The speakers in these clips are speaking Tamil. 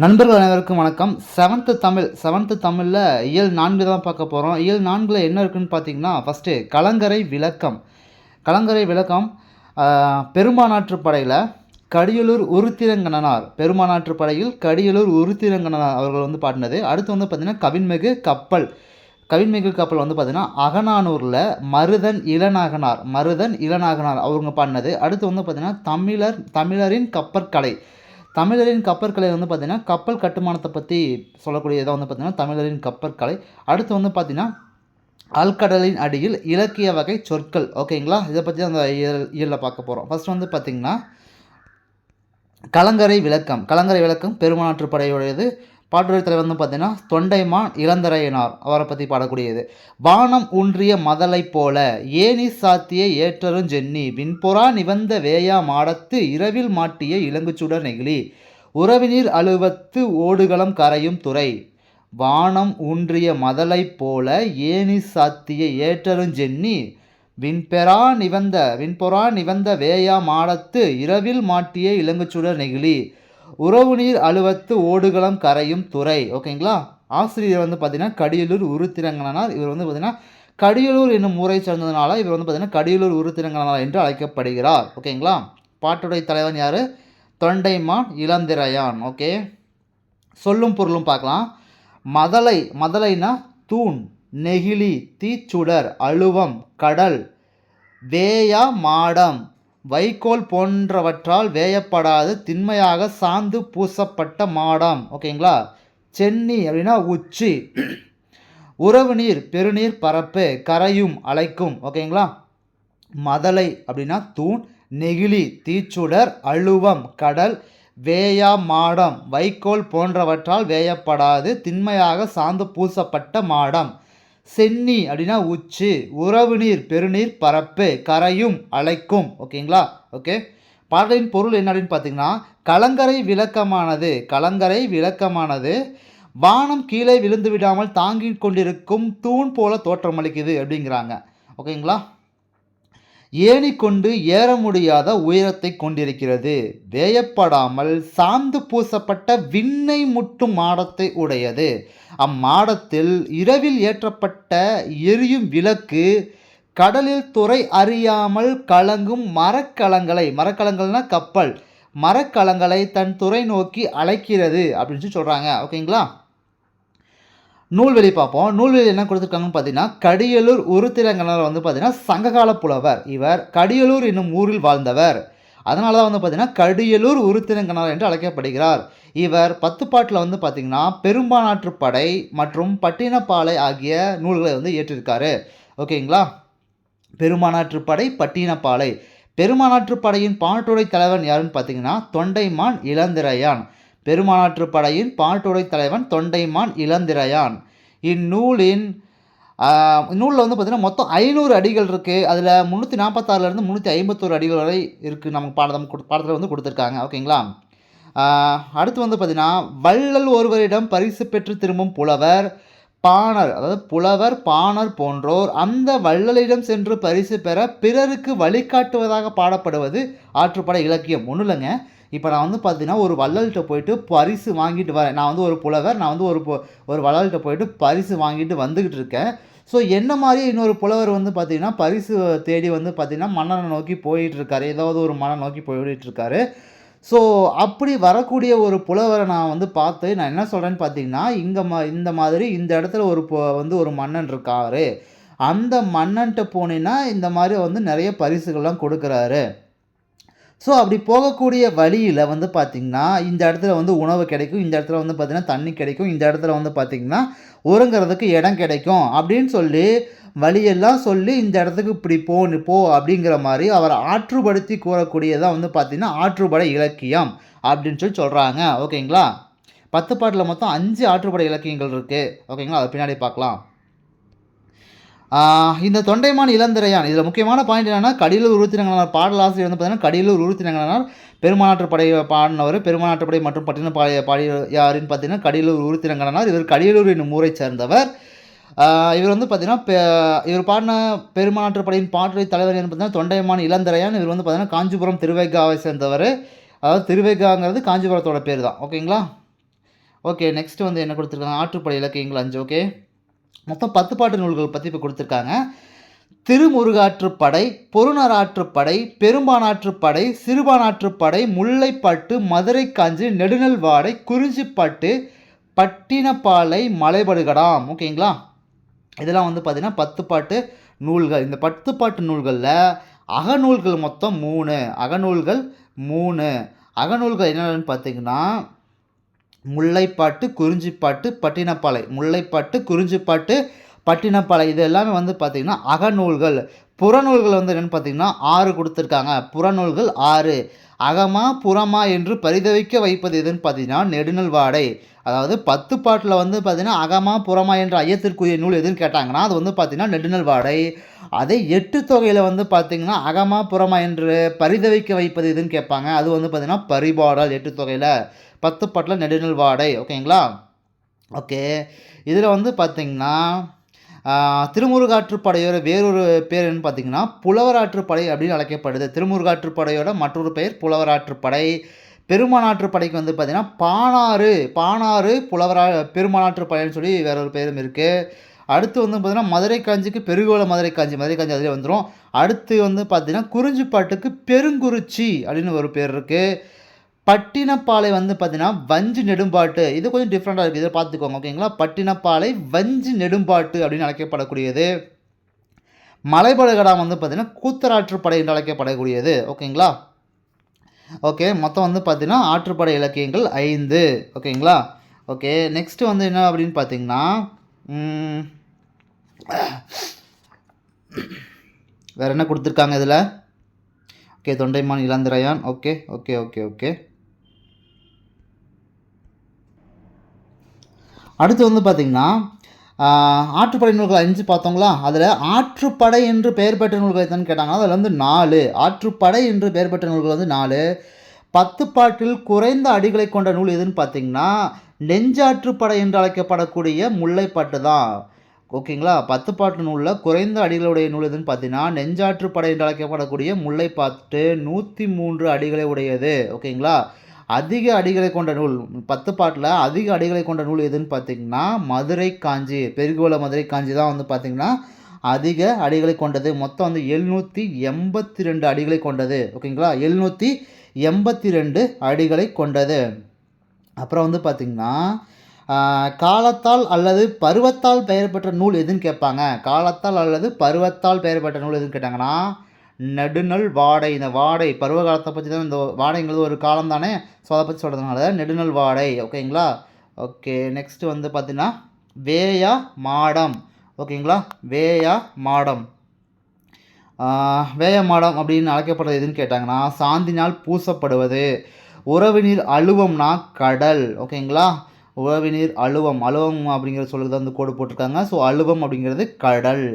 நண்பர்கள் அனைவருக்கும் வணக்கம். செவன்த்து தமிழில் இயல் 4 தான் பார்க்க போகிறோம். இயல் 4ல் என்ன இருக்குன்னு பார்த்தீங்கன்னா, ஃபஸ்ட்டு கலங்கரை விளக்கம். பெரும்பானாற்று படையில் கடியலூர் உருத்திரங்கண்ணனார், பெரும்பானாற்று படையில் கடியலூர் உருத்திரங்கண்ணனார் அவர்கள் வந்து பாடினது. அடுத்து வந்து பார்த்திங்கன்னா கவின்மிகு கப்பல் வந்து பார்த்திங்கன்னா அகநானூரில் மருதன் இளநாகனார் அவங்க பாடினது. அடுத்து வந்து பார்த்திங்கன்னா தமிழரின் கப்பற்கலை வந்து பார்த்திங்கன்னா கப்பல் கட்டுமானத்தை பற்றி சொல்லக்கூடிய இதை வந்து பார்த்திங்கன்னா தமிழரின் கப்பற்கலை. அடுத்து வந்து பார்த்திங்கன்னா ஆழ்கடலின் அடியில் இலக்கிய வகை சொற்கள். ஓகேங்களா, இதை பற்றி அந்த இயலில் பார்க்க போகிறோம். ஃபஸ்ட் வந்து பார்த்திங்கன்னா கலங்கரை விளக்கம் பெருமானாற்று படையுடையது. பாட்டுரை தலைவர் வந்து பார்த்தீங்கன்னா தொண்டைமான் இளந்திரையனார் அவரை பற்றி பாடக்கூடியது. வானம் ஊன்றிய மதலை போல ஏனி சாத்திய ஏற்றரும் ஜென்னி விண்பொறா நிவந்த வேயா மாடத்து இரவில் மாட்டிய இளங்குச்சுடர் நெகிழி உறவினீர் அலுவத்து ஓடுகளம் கரையும் துறை. வானம் ஊன்றிய மதலை போல ஏனி சாத்திய ஏற்றரும் ஜென்னி விண்பொறா நிவந்த வேயா மாடத்து இரவில் மாட்டிய இளங்குச்சுடர் நெகிழி உறவுநீர் அலுவத்து ஓடுகளம் கரையும் துறை. ஓகேங்களா, ஆசிரியர் வந்து பார்த்தீங்கன்னா கடியலூர் உருத்திரங்கண்ணனார். இவர் வந்து பார்த்தீங்கன்னா கடியலூர் என்னும் ஊரை சேர்ந்ததுனால இவர் வந்து பார்த்தீங்கன்னா கடியலூர் உருத்திரங்கண்ணனார் என்று அழைக்கப்படுகிறார். ஓகேங்களா, பாட்டுடைய தலைவன் யார்? தொண்டைமான் இளந்திரையான். ஓகே, சொல்லும் பொருளும் பார்க்கலாம். மதலைனா தூண், நெகிழி தீச்சுடர், அலுவம் கடல், வேயா மாடம் வைக்கோல் போன்றவற்றால் வேயப்படாது திண்மையாக சாந்து பூசப்பட்ட மாடம். ஓகேங்களா, சென்னி அப்படின்னா உச்சி, உறவு நீர் பெருநீர் பரப்பு, கரையும் அலைக்கும். ஓகேங்களா, மதலை அப்படின்னா தூண், நெகிழி தீச்சுடர், அலுவம் கடல், வேயா மாடம் வைக்கோல் போன்றவற்றால் வேயப்படாது திண்மையாக சாந்து பூசப்பட்ட மாடம். சென்னி அப்படின்னா உச்சி, உறவு நீர் பெருநீர் பரப்பு, கரையும் அலைக்கும். ஓகேங்களா, ஓகே. பாடலின் பொருள் என்ன அப்படின்னு பார்த்தீங்கன்னா, கலங்கரை விளக்கமானது வானம் கீழே விழுந்து விடாமல் தாங்கி கொண்டிருக்கும் தூண் போல தோற்றமளிக்குது அப்படிங்கிறாங்க. ஓகேங்களா, ஏணி கொண்டு ஏற முடியாத உயரத்தை கொண்டிருக்கிறது. வேயப்படாமல் சாந்து பூசப்பட்ட விண்ணை முட்டும் மாடத்தை உடையது. அம்மாடத்தில் இரவில் ஏற்றப்பட்ட எரியும் விளக்கு கடலில் துறை அறியாமல் கலங்கும் மரக்கலங்கள்னா கப்பல், மரக்கலங்களை தன் துறை நோக்கி அழைக்கிறது அப்படின்னு சொல்கிறாங்க. ஓகேங்களா, நூல்வெளி பார்ப்போம். நூல்வெளி என்ன கொடுத்துருக்காங்கன்னு பார்த்தீங்கன்னா, கடியலூர் உருத்திரங்கண்ணனார் வந்து பார்த்தீங்கன்னா சங்ககால புலவர். இவர் கடியலூர் என்னும் ஊரில் வாழ்ந்தவர். அதனால தான் வந்து பார்த்தீங்கன்னா கடியலூர் உருத்திரங்கண்ணனார் என்று அழைக்கப்படுகிறார். இவர் 10 பாட்டில் வந்து பார்த்தீங்கன்னா பெரும்பானாற்று படை மற்றும் பட்டினப்பாலை ஆகிய நூல்களை வந்து இயற்றிருக்காரு. ஓகேங்களா, பெரும்பானாற்று படை, பட்டினப்பாலை. பெரும்பானாற்று படையின் பாட்டுரை தலைவன் யாருன்னு பார்த்தீங்கன்னா தொண்டைமான் இளந்திரையான். பெருமானாற்று படையின் பாட்டுரை தலைவன் தொண்டைமான் இளந்திரையான். இந்நூலில் வந்து பார்த்திங்கன்னா மொத்தம் 500 அடிகள் இருக்குது. அதில் 346லேருந்து 351 அடிகள் வரை இருக்குது. நமக்கு பாடத்தில் வந்து கொடுத்துருக்காங்க. ஓகேங்களா, அடுத்து வந்து பார்த்திங்கன்னா வள்ளல் ஒருவரிடம் பரிசு பெற்று திரும்பும் புலவர் பாணர் போன்றோர் அந்த வள்ளலிடம் சென்று பரிசு பெற பிறருக்கு வழிகாட்டுவதாக பாடப்படுவது ஆற்றுப்படை இலக்கியம். ஒன்றும் இல்லைங்க, இப்போ நான் வந்து பார்த்தீங்கன்னா ஒரு வள்ளல்கிட்ட போயிட்டு பரிசு வாங்கிட்டு வரேன். நான் வந்து ஒரு புலவர், நான் வந்து ஒரு வள்ளல்கிட்ட போயிட்டு பரிசு வாங்கிட்டு வந்துக்கிட்டு இருக்கேன். ஸோ என்ன மாதிரி இன்னொரு புலவர் வந்து பார்த்திங்கன்னா பரிசு தேடி வந்து பார்த்திங்கன்னா மன்னனை நோக்கி போயிட்டுருக்காரு, ஏதாவது ஒரு மன்னனை நோக்கி போயிட்டுருக்காரு. ஸோ அப்படி வரக்கூடிய ஒரு புலவரை நான் வந்து பார்த்து நான் என்ன சொல்கிறேன்னு பார்த்தீங்கன்னா, இந்த மாதிரி இந்த இடத்துல ஒரு மன்னன் இருக்காரு, அந்த மன்னன்கிட்ட போனீங்கன்னா இந்த மாதிரி வந்து நிறைய பரிசுகள்லாம் கொடுக்குறாரு. ஸோ அப்படி போகக்கூடிய வழியில் வந்து பார்த்திங்கன்னா இந்த இடத்துல வந்து உணவு கிடைக்கும், இந்த இடத்துல வந்து பார்த்திங்கன்னா தண்ணி கிடைக்கும், இந்த இடத்துல வந்து பார்த்திங்கன்னா உறங்குறதுக்கு இடம் கிடைக்கும் அப்படின்னு சொல்லி வழியெல்லாம் சொல்லி இந்த இடத்துக்கு இப்படி போ அப்படிங்கிற மாதிரி அவரை ஆற்றுப்படுத்தி கூறக்கூடியதான் வந்து பார்த்திங்கன்னா ஆற்றுப்படை இலக்கியம் அப்படின்னு சொல்கிறாங்க. ஓகேங்களா, 10 பாட்டில் மொத்தம் 5 ஆற்றுப்படை இலக்கியங்கள் இருக்குது. ஓகேங்களா, அதை பின்னாடி பார்க்கலாம். இந்த தொண்டைமான் இளந்திரையான் இதில் முக்கியமான பாயிண்ட் என்னென்னா, கடியலூர் உருத்திரங்கண்ணனார் பாடலாசிரியர் வந்து பார்த்தீங்கன்னா கடியலூர் உருத்திரங்கண்ணனார் பெருமானாற்று படை பாடினவர். பெருமானாற்று படை மற்றும் பாடி யாருன்னு பார்த்தீங்கன்னா கடியலூர் உருத்திரங்கண்ணனார். இவர் கடியலூர் என்னும் ஊரை சேர்ந்தவர். இவர் வந்து பார்த்தீங்கன்னா இவர் பாடின பெருமானாற்று படையின் பாட்டுரை தலைவர் என்று பார்த்தீங்கன்னா தொண்டைமான் இளந்திரையான். இவர் வந்து பார்த்தீங்கன்னா காஞ்சிபுரம் திருவைகாவை சேர்ந்தவர். அதாவது திருவைகாங்கிறது காஞ்சிபுரத்தோட பேர் தான். ஓகேங்களா, ஓகே, நெக்ஸ்ட் வந்து என்ன கொடுத்துருக்காங்க, ஆற்றுப்படை இலக்கியங்கள் 5. ஓகே, மொத்தம் 10 பாட்டு நூல்கள் பற்றி இப்போ கொடுத்துருக்காங்க. திருமுருகாற்றுப்படை, பொருநராற்றுப்படை, பெரும்பானாற்றுப்படை, சிறுபானாற்றுப்படை, முல்லைப்பாட்டு, மதுரை காஞ்சி, நெடுநல்வாடை, குறிஞ்சிப்பாட்டு, பட்டினப்பாலை, மலைபடுகடாம். ஓகேங்களா, இதெல்லாம் வந்து பார்த்திங்கன்னா 10 பாட்டு நூல்கள். இந்த 10 பாட்டு நூல்களில் அகநூல்கள் மொத்தம் 3. அகநூல்கள் 3. அகநூல்கள் என்னென்னு பார்த்தீங்கன்னா முல்லைப்பாட்டு, குறிஞ்சிப்பாட்டு, பட்டினப்பாலை. முல்லைப்பாட்டு, குறிஞ்சிப்பாட்டு, பட்டினப்பாலை இது எல்லாமே வந்து பார்த்திங்கன்னா அகநூல்கள். புறநூல்கள் வந்து என்னென்னு பார்த்தீங்கன்னா 6 கொடுத்துருக்காங்க. புறநூல்கள் 6. அகமா புறமா என்று பரிதவிக்க வைப்பது எதுன்னு பார்த்தீங்கன்னா நெடுநல்வாடை. அதாவது 10 பாட்டில் வந்து பார்த்தீங்கன்னா அகமா புறமா என்ற ஐயத்திற்குரிய நூல் எதுன்னு கேட்டாங்கன்னா அது வந்து பார்த்தீங்கன்னா நெடுநல்வாடை. அதே 8 தொகையில் வந்து பார்த்தீங்கன்னா அகமா புறமா என்று பரிதவிக்க வைப்பது எதுன்னு கேட்பாங்க. அது வந்து பார்த்தீங்கன்னா பரிபாடல். 8 தொகையில் 10 பாட்டில் நெடுநல்வாடை. ஓகேங்களா, ஓகே. இதில் வந்து பார்த்தீங்கன்னா திருமுருகாற்றுப்படையோட வேறொரு பேர் என்னன்னு பார்த்தீங்கன்னா புலவராற்றுப்படை அப்படின்னு அழைக்கப்படுது. திருமுருகாற்றுப்படையோட மற்றொரு பெயர் புலவராற்றுப்படை. பெருமானாற்றுப்படைக்கு வந்து பார்த்தீங்கன்னா பாணாறு பெருமானாற்றுப்படைன்னு சொல்லி வேறொரு பேரும் இருக்குது. அடுத்து வந்து பார்த்தீங்கன்னா மதுரை காஞ்சிக்கு பெருகோள மதுரை காஞ்சி அதிலே வந்துடும். அடுத்து வந்து பார்த்தீங்கன்னா குறிஞ்சிப்பாட்டுக்கு பெருங்குறிச்சி அப்படின்னு ஒரு பேர் இருக்குது. பட்டினப்பாலை வந்து பார்த்தீங்கன்னா வஞ்சி நெடும்பாட்டு. இது கொஞ்சம் டிஃப்ரெண்ட்டாக இருக்குது, இதை பார்த்துக்கோங்க. ஓகேங்களா, பட்டினப்பாலை வஞ்சி நெடும்பாட்டு அப்படின்னு அழைக்கப்படக்கூடியது. மலைபடுகடாம் வந்து பார்த்தீங்கன்னா கூத்தராற்றுப்படை என்று அழைக்கப்படக்கூடியது. ஓகேங்களா, ஓகே. மொத்தம் வந்து பார்த்தீங்கன்னா ஆற்றுப்படை இலக்கியங்கள் 5. ஓகேங்களா, ஓகே. நெக்ஸ்ட்டு வந்து என்ன அப்படின்னு பார்த்தீங்கன்னா வேறு என்ன கொடுத்துருக்காங்க இதில். Okay, Thondaiman, Ilanthiraiyan. Okay okay okay okay அடுத்து வந்து பார்த்திங்கன்னா ஆற்றுப்படை நூல்கள் 5 பார்த்தோங்களா. அதில் ஆற்றுப்படை என்று பெயர் பெற்ற நூல்கள் எத்தனை கேட்டாங்கன்னா அதில் வந்து 4. ஆற்றுப்படை என்று பெயர் பெற்ற நூல்கள் வந்து 4. 10 பாட்டில் குறைந்த அடிகளை கொண்ட நூல் எதுன்னு பார்த்தீங்கன்னா நெஞ்சாற்றுப்படை என்று அழைக்கப்படக்கூடிய முல்லைப்பாட்டு தான். ஓகேங்களா, 10 பாட்டு நூலில் குறைந்த அடிகளுடைய நூல் எதுன்னு பார்த்தீங்கன்னா நெஞ்சாற்றுப்படை என்று அழைக்கப்படக்கூடிய முல்லைப்பாட்டு 103 அடிகளை உடையது. ஓகேங்களா, அதிக அடிகளை கொண்ட நூல் 10 பாட்டில் அதிக அடிகளை கொண்ட நூல் எதுன்னு பார்த்தீங்கன்னா மதுரை காஞ்சி, பெருகோள மதுரை காஞ்சி தான் வந்து பார்த்திங்கன்னா அதிக அடிகளை கொண்டது. மொத்தம் வந்து 782 அடிகளை கொண்டது. ஓகேங்களா, 782 அடிகளை கொண்டது. அப்புறம் வந்து பார்த்திங்கன்னா காலத்தால் அல்லது பருவத்தால் பெயர் பெற்ற நூல் எதுன்னு கேட்பாங்க. காலத்தால் அல்லது பருவத்தால் பெயர் பெற்ற நூல் எதுன்னு கேட்டாங்கன்னா நெடுநல் வாடை. இந்த வாடை பருவ காலத்தை பற்றி தான், இந்த வாடைங்கிறது ஒரு காலம் தானே, ஸோ அதை பற்றி சொல்கிறதுனால நெடுநல் வாடை. ஓகேங்களா, ஓகே. நெக்ஸ்ட்டு வந்து பார்த்திங்கன்னா வேயா மாடம். ஓகேங்களா, வேயா மாடம். வேய மாடம் அப்படின்னு அழைக்கப்படுறது எதுன்னு கேட்டாங்கன்னா சாந்தினால் பூசப்படுவது. உறவினீர் அழுவம்னா கடல். ஓகேங்களா, உறவினீர் அழுவம் அப்படிங்கிற சொல்லுறது வந்து கோடு போட்டிருக்காங்க. ஸோ அழுவம் அப்படிங்கிறது கடல்.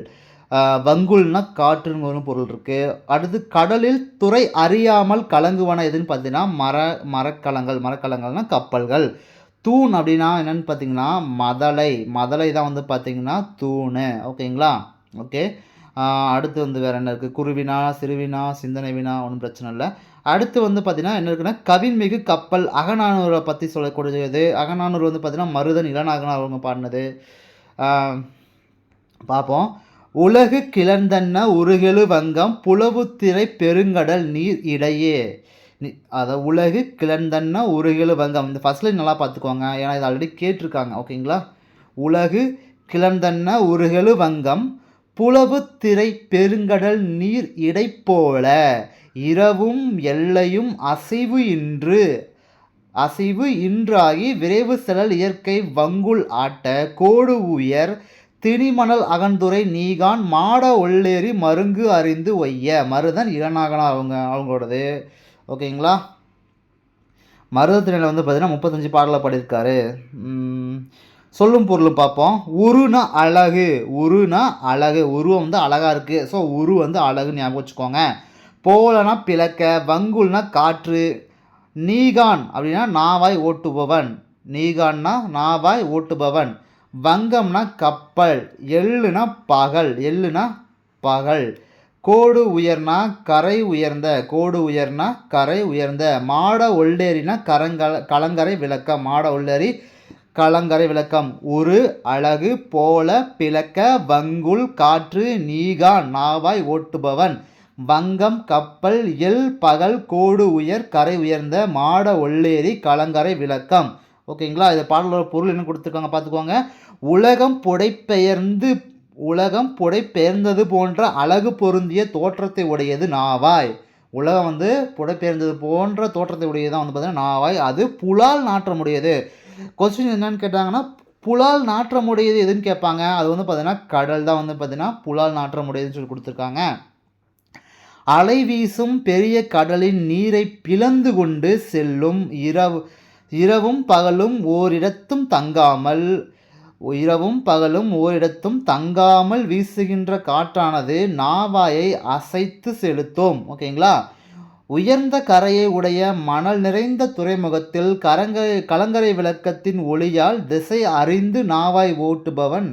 வங்குல்னா காற்றுன்னு ஒரு பொருள் இருக்குது. அடுத்து கடலில் துறை அறியாமல் கலங்குவன எதுன்னு பார்த்தீங்கன்னா மரக்கலங்கள்னா கப்பல்கள். தூண் அப்படின்னா என்னென்னு பார்த்தீங்கன்னா மதலை தான் வந்து பார்த்திங்கன்னா தூண். ஓகேங்களா, ஓகே. அடுத்து வந்து வேறு என்ன இருக்குது, குருவினா, சிறுவினா, சிந்தனை வினா, ஒன்றும் பிரச்சனை இல்லை. அடுத்து வந்து பார்த்திங்கன்னா என்ன இருக்குன்னா கவின்மிகு கப்பல். அகநானூரை பற்றி சொல்லக்கூடியது. அகநானூறு வந்து பார்த்திங்கன்னா மருதன் இளநாகனார் அவங்க பாடினது. பார்ப்போம். உலகு கிளர்ந்தன்ன உருகெழு வங்கம் புலவுத்திரை பெருங்கடல் நீர் இடையே. அதாவது உலகு கிளர்ந்தன்ன உருகெழு வங்கம். இந்த ஃபர்ஸ்ட் லைன் நல்லா பார்த்துக்கோங்க, ஏன்னா இது ஆல்ரெடி கேட்டிருக்காங்க. ஓகேங்களா, உலகு கிளர்ந்தன்ன உருகெழு வங்கம் புலவுத்திரை பெருங்கடல் நீர் இடை போல இரவும் எல்லையும் அசைவு இன்றாகி விரைவு செலல் இயற்கை வங்குல் ஆட்ட கோடு உயர் திணிமணல் அகன்துறை நீகான் மாட ஒள்ளேரி மருங்கு அறிந்து ஒய்ய. மருதன் இளநாகனா அவங்களோடது. ஓகேங்களா, மருதத்திணையில் வந்து பார்த்தீங்கன்னா 35 பாடலை பாடியிருக்காரு. சொல்லும் பொருளும் பார்ப்போம். உருனா அழகு. உருவம் வந்து அழகாக இருக்குது. ஸோ உரு வந்து அழகுன்னு ஞாபகம் வச்சுக்கோங்க. போலனா பிளக்க. வங்குல்னா காற்று. நீகான் அப்படின்னா நாவாய் ஓட்டுபவன். வங்கம்னா கப்பல். எள்ளுனா பகல். கோடு உயர்னா கரை உயர்ந்த. மாட ஒள்ளேரினா கலங்கரை விளக்கம். மாட ஒள்ளேரி கலங்கரை விளக்கம். உரு அழகு போல பிளக்க வங்குள் காற்று நீகா நாவாய் ஓட்டுபவன் வங்கம் கப்பல் எல் பகல் கோடு உயர் கரை உயர்ந்த மாட ஒள்ளேரி கலங்கரை விளக்கம். ஓகேங்களா, இது பாடலோட பொருள் என்ன கொடுத்துருக்காங்க பார்த்துக்கோங்க. உலகம் புடைபெயர்ந்தது போன்ற அழகு பொருந்திய தோற்றத்தை உடையது நாவாய். உலகம் வந்து புடைபெயர்ந்தது போன்ற தோற்றத்தை உடையது தான் வந்து பார்த்தீங்கன்னா நாவாய். அது புலால் நாற்றமுடையது. கொஸ்டின் என்னன்னு கேட்டாங்கன்னா புலால் நாற்றமுடையது எதுன்னு கேட்பாங்க. அது வந்து பார்த்தீங்கன்னா கடல் தான் வந்து பார்த்தீங்கன்னா புலால் நாற்றமுடையதுன்னு சொல்லி கொடுத்துருக்காங்க. அலை வீசும் பெரிய கடலின் நீரை பிளந்து கொண்டு செல்லும் இரவும் பகலும் ஓரிடத்தும் தங்காமல் வீசுகின்ற காற்றானது நாவாயை அசைத்து செலுத்தும். ஓகேங்களா. உயர்ந்த கரையை உடைய மணல் நிறைந்த துறைமுகத்தில் கலங்கரை விளக்கத்தின் ஒளியால் திசை அறிந்து நாவாய் ஓட்டுபவன்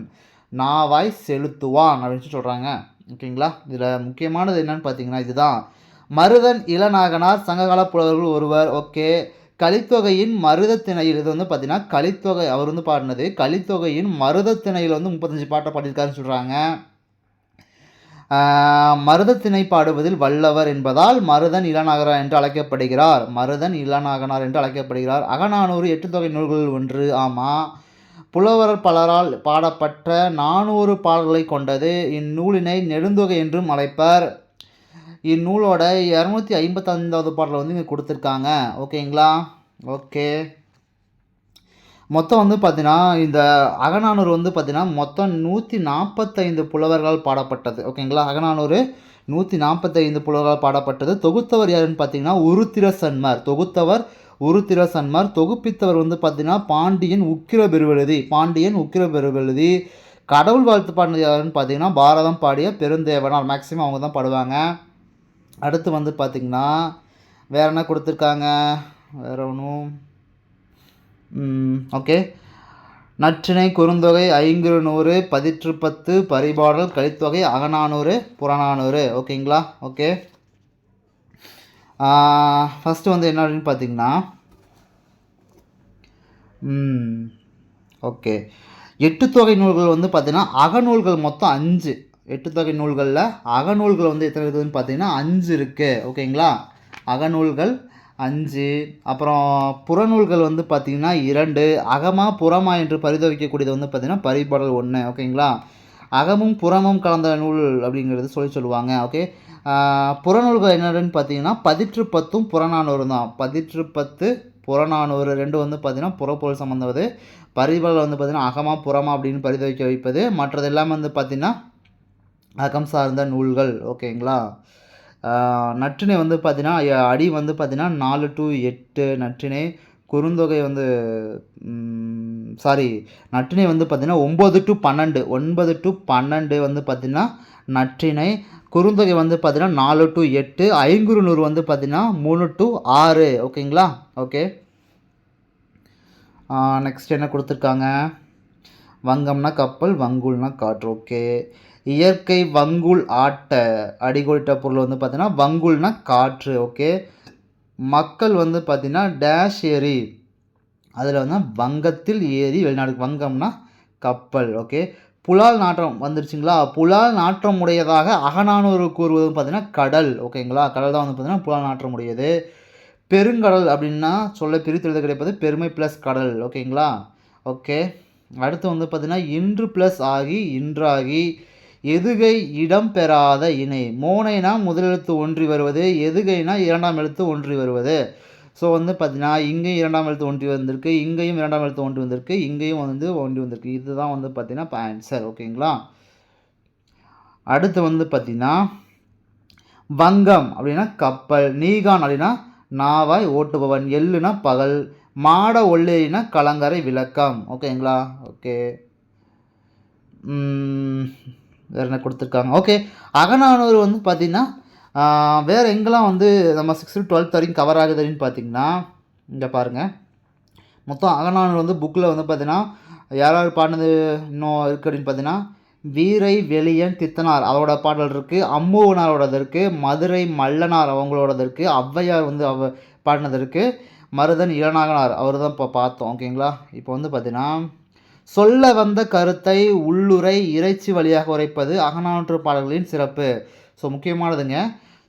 நாவாய் செலுத்துவான் அப்படின்னு சொல்கிறாங்க. ஓகேங்களா. இதில் முக்கியமானது என்னன்னு பார்த்தீங்கன்னா இதுதான். மருதன் இளநாகனார் சங்ககால புலவர்கள் ஒருவர். ஓகே. கலித்தொகையின் மருதத்திணையில் இது வந்து பார்த்தீங்கன்னா கலித்தொகை அவர் வந்து பாடினது. கலித்தொகையின் மருதத்திணையில் வந்து 35 பாட்டை பாடியிருக்காருன்னு சொல்கிறாங்க. மருதத்திணை பாடுவதில் வல்லவர் என்பதால் மருதன் இளநாகனார் என்று அழைக்கப்படுகிறார். அகநானூறு 8 தொகை நூல்களில் ஒன்று. ஆமாம். புலவர் பலரால் பாடப்பட்ட 400 பாடல்களை கொண்டது. இந்நூலினை நெடுந்தொகை என்றும் அழைப்பர். இந்நூலோட 255வது பாடல் வந்து இங்கே கொடுத்துருக்காங்க. ஓகேங்களா. ஓகே. மொத்தம் வந்து பார்த்தீங்கன்னா இந்த அகநானூறு வந்து பார்த்தீங்கன்னா மொத்தம் 145 புலவர்களால் பாடப்பட்டது. ஓகேங்களா. அகநானூறு 145 புலவர்களால் பாடப்பட்டது. தொகுத்தவர் யாருன்னு பார்த்தீங்கன்னா உருத்திர சன்மர். தொகுப்பித்தவர் வந்து பார்த்தீங்கன்னா பாண்டியன் உக்கிர பெருவெழுதி. கடவுள் வாழ்த்து பாடினது யாருன்னு பார்த்தீங்கன்னா பாரதம் பாடிய பெருந்தேவனார். மேக்ஸிமம் அவங்க தான் பாடுவாங்க. அடுத்து வந்து பார்த்திங்கன்னா வேறு என்ன கொடுத்துருக்காங்க, வேறு ஒன்றும். ஓகே. நற்றிணை குறுந்தொகை 500 பதிற்று பரிபாடல் கலித்தொகை அகநானூறு புறநானூறு. ஓகேங்களா. ஓகே. ஃபஸ்ட்டு வந்து என்ன அப்படின்னு பார்த்தீங்கன்னா ஓகே 8 தொகை நூல்கள் வந்து பார்த்தீங்கன்னா அகநூல்கள் மொத்தம் 5. 8 தொகை நூல்களில் அகநூல்கள் வந்து எத்தனை இருக்குதுன்னு பார்த்தீங்கன்னா 5 இருக்குது. ஓகேங்களா. அகநூல்கள் 5. அப்புறம் புறநூல்கள் வந்து பார்த்திங்கன்னா 2. அகமா புறமா என்று பரிதவிக்கக்கூடியது வந்து பார்த்திங்கன்னா பரிபாடல் 1. ஓகேங்களா. அகமும் புறமும் கலந்த நூல் அப்படிங்கிறது சொல்லுவாங்க. ஓகே. புறநூல்கள் என்னன்னு பார்த்தீங்கன்னா பதிற்று புறநானூறு தான். பதிற்று புறநானூறு 2 வந்து பார்த்திங்கன்னா புறப்பொருள் சம்மந்தவது. பரிபாடல் வந்து பார்த்திங்கன்னா அகமா புறமா அப்படின்னு பரிதவிக்க வைப்பது. மற்றது எல்லாமே வந்து பார்த்திங்கன்னா அகம் சார்ந்த நூல்கள். ஓகேங்களா. நற்றிணை வந்து பார்த்தீங்கன்னா அடி வந்து பார்த்தீங்கன்னா 4 to 8 நற்றிணை. குறுந்தொகை வந்து நற்றிணை வந்து பார்த்தீங்கன்னா 9 to 12 வந்து பார்த்தீங்கன்னா நற்றிணை. குறுந்தொகை வந்து பார்த்தீங்கன்னா 4 to 8. ஐங்குறுநூறு வந்து பார்த்தீங்கன்னா 3 to 6. ஓகேங்களா. ஓகே. நெக்ஸ்ட் என்ன கொடுத்துருக்காங்க, வங்கம்னா கப்பல், வங்குள்னா காற்று. ஓகே. இயற்கை வங்குள் ஆட்ட அடிகோடிட்ட பொருள் வந்து பார்த்தீங்கன்னா வங்குள்னா காற்று. ஓகே. மக்கள் வந்து பார்த்தீங்கன்னா டேஷ் ஏரி, அதில் வந்து வங்கத்தில் ஏரி வெளிநாடு. வங்கம்னா கப்பல். ஓகே. புலால் நாற்றம் வந்துருச்சுங்களா. புலால் நாற்றம் உடையதாக அகநானூறு கூறுவது பார்த்தீங்கன்னா கடல். ஓகேங்களா. கடல் தான் வந்து பார்த்தீங்கன்னா புலால் நாற்றம் உடையது. பெருங்கடல் அப்படின்னா சொல்ல பிரித்தெழுத கிடைப்பது பெருமை ப்ளஸ் கடல். ஓகேங்களா. ஓகே. அடுத்து வந்து பார்த்தீங்கன்னா இன்று ப்ளஸ் ஆகி இன்றாகி. எதுகை இடம் பெறாத இணை. மோனைனா முதலெழுத்து ஒன்றி வருவது, எதுகைனா 2ஆம் எழுத்து ஒன்றி வருவது. ஸோ வந்து பார்த்தீங்கன்னா இங்கேயும் 2ஆம் எழுத்து ஒன்றி வந்திருக்கு, இங்கேயும் 2ஆம் எழுத்து ஒன்றி வந்திருக்கு, இங்கேயும் வந்து ஒன்றி வந்திருக்கு. இதுதான் வந்து பார்த்தீங்கன்னா இப்போ ஆன்சர். ஓகேங்களா. அடுத்து வந்து பார்த்தீங்கன்னா வங்கம் அப்படின்னா கப்பல், நீகான் அப்படின்னா நாவாய் ஓட்டுபவன், எள்ளுனா பகல், மாட ஒள்ளேரினா கலங்கரை விளக்கம். ஓகேங்களா. ஓகே. வேறு என்ன கொடுத்துருக்காங்க. ஓகே. அகநானூறு வந்து பார்த்திங்கன்னா வேறு எங்கெல்லாம் வந்து நம்ம 6th to 12th வரைக்கும் கவர் ஆகுதுன்னு பார்த்திங்கன்னா இங்கே பாருங்கள். மொத்தம் அகநானூறு வந்து புக்கில் வந்து பார்த்திங்கன்னா யார் பாடினது இன்னும் இருக்குது அப்படின்னு பார்த்தீங்கன்னா வீரை வெளியன் தித்தனார் அவரோட பாடல் இருக்குது, அம்மூவனாரோடது இருக்குது, மதுரை மல்லனார் அவங்களோடது இருக்குது, ஔவையார் வந்து பாடினது இருக்குது, மருதன் இளநாகனார் அவர் தான் இப்போ பார்த்தோம். ஓகேங்களா. இப்போ வந்து பார்த்தீங்கன்னா சொல்ல வந்த கருத்தை உள்ளுரை இறைச்சி வழியாக உரைப்பது அகநானூற்று பாடல்களின் சிறப்பு. ஸோ முக்கியமானதுங்க.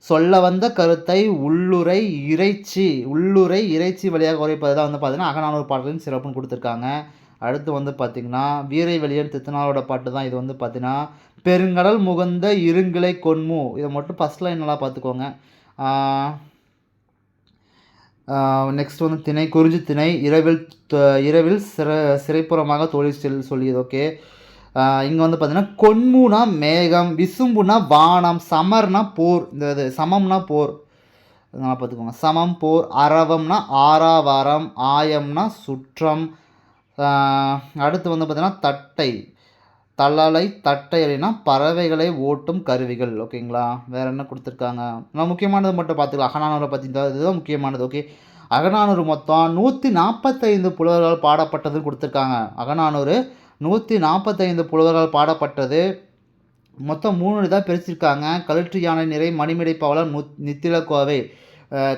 சொல்ல வந்த கருத்தை உள்ளுரை இறைச்சி வழியாக உரைப்பது தான் வந்து பார்த்தீங்கன்னா அகநானூறு பாடல்களின் சிறப்புன்னு கொடுத்துருக்காங்க. அடுத்து வந்து பார்த்திங்கன்னா வீரை வெளியன் தித்தனாரோட பாட்டு தான் இது வந்து பார்த்தீங்கன்னா பெருங்கடல் முகந்த இருங்கிளை கொன்மு. இதை மட்டும் ஃபஸ்ட் லைன் நல்லா பார்த்துக்கோங்க. நெக்ஸ்ட் வந்து திணை குறிஞ்சி திணை இரவில் சிறைப்புறமாக தொழில் சொல்லியது. ஓகே. இங்கே வந்து பார்த்தீங்கன்னா கொன்முனா மேகம், விசும்புனா வானம், சமர்னா போர். இந்த இது சமம்னா போர் நல்லா பார்த்துக்கோங்க. சமம் போர். அரவம்னா ஆறாவாரம், ஆயம்னா சுற்றம். அடுத்து வந்து பார்த்தீங்கன்னா தட்டை தழலை தட்டை அப்படின்னா பறவைகளை ஓட்டும் கருவிகள். ஓகேங்களா. வேறு என்ன கொடுத்துருக்காங்க நான் முக்கியமானது மட்டும் பார்த்துக்கலாம். அகநானூரை பற்றி இதுதான் முக்கியமானது. ஓகே. அகநானூறு மொத்தம் 145 புலவர்கள் பாடப்பட்டதுன்னு கொடுத்துருக்காங்க. அகநானூறு 145 புலவர்கள் பாடப்பட்டது. மொத்தம் 3 இதாக பிரிச்சிருக்காங்க. களிற்று யானை நிறை, மணிமேடை பாவலர், நித்திலக்கோவை.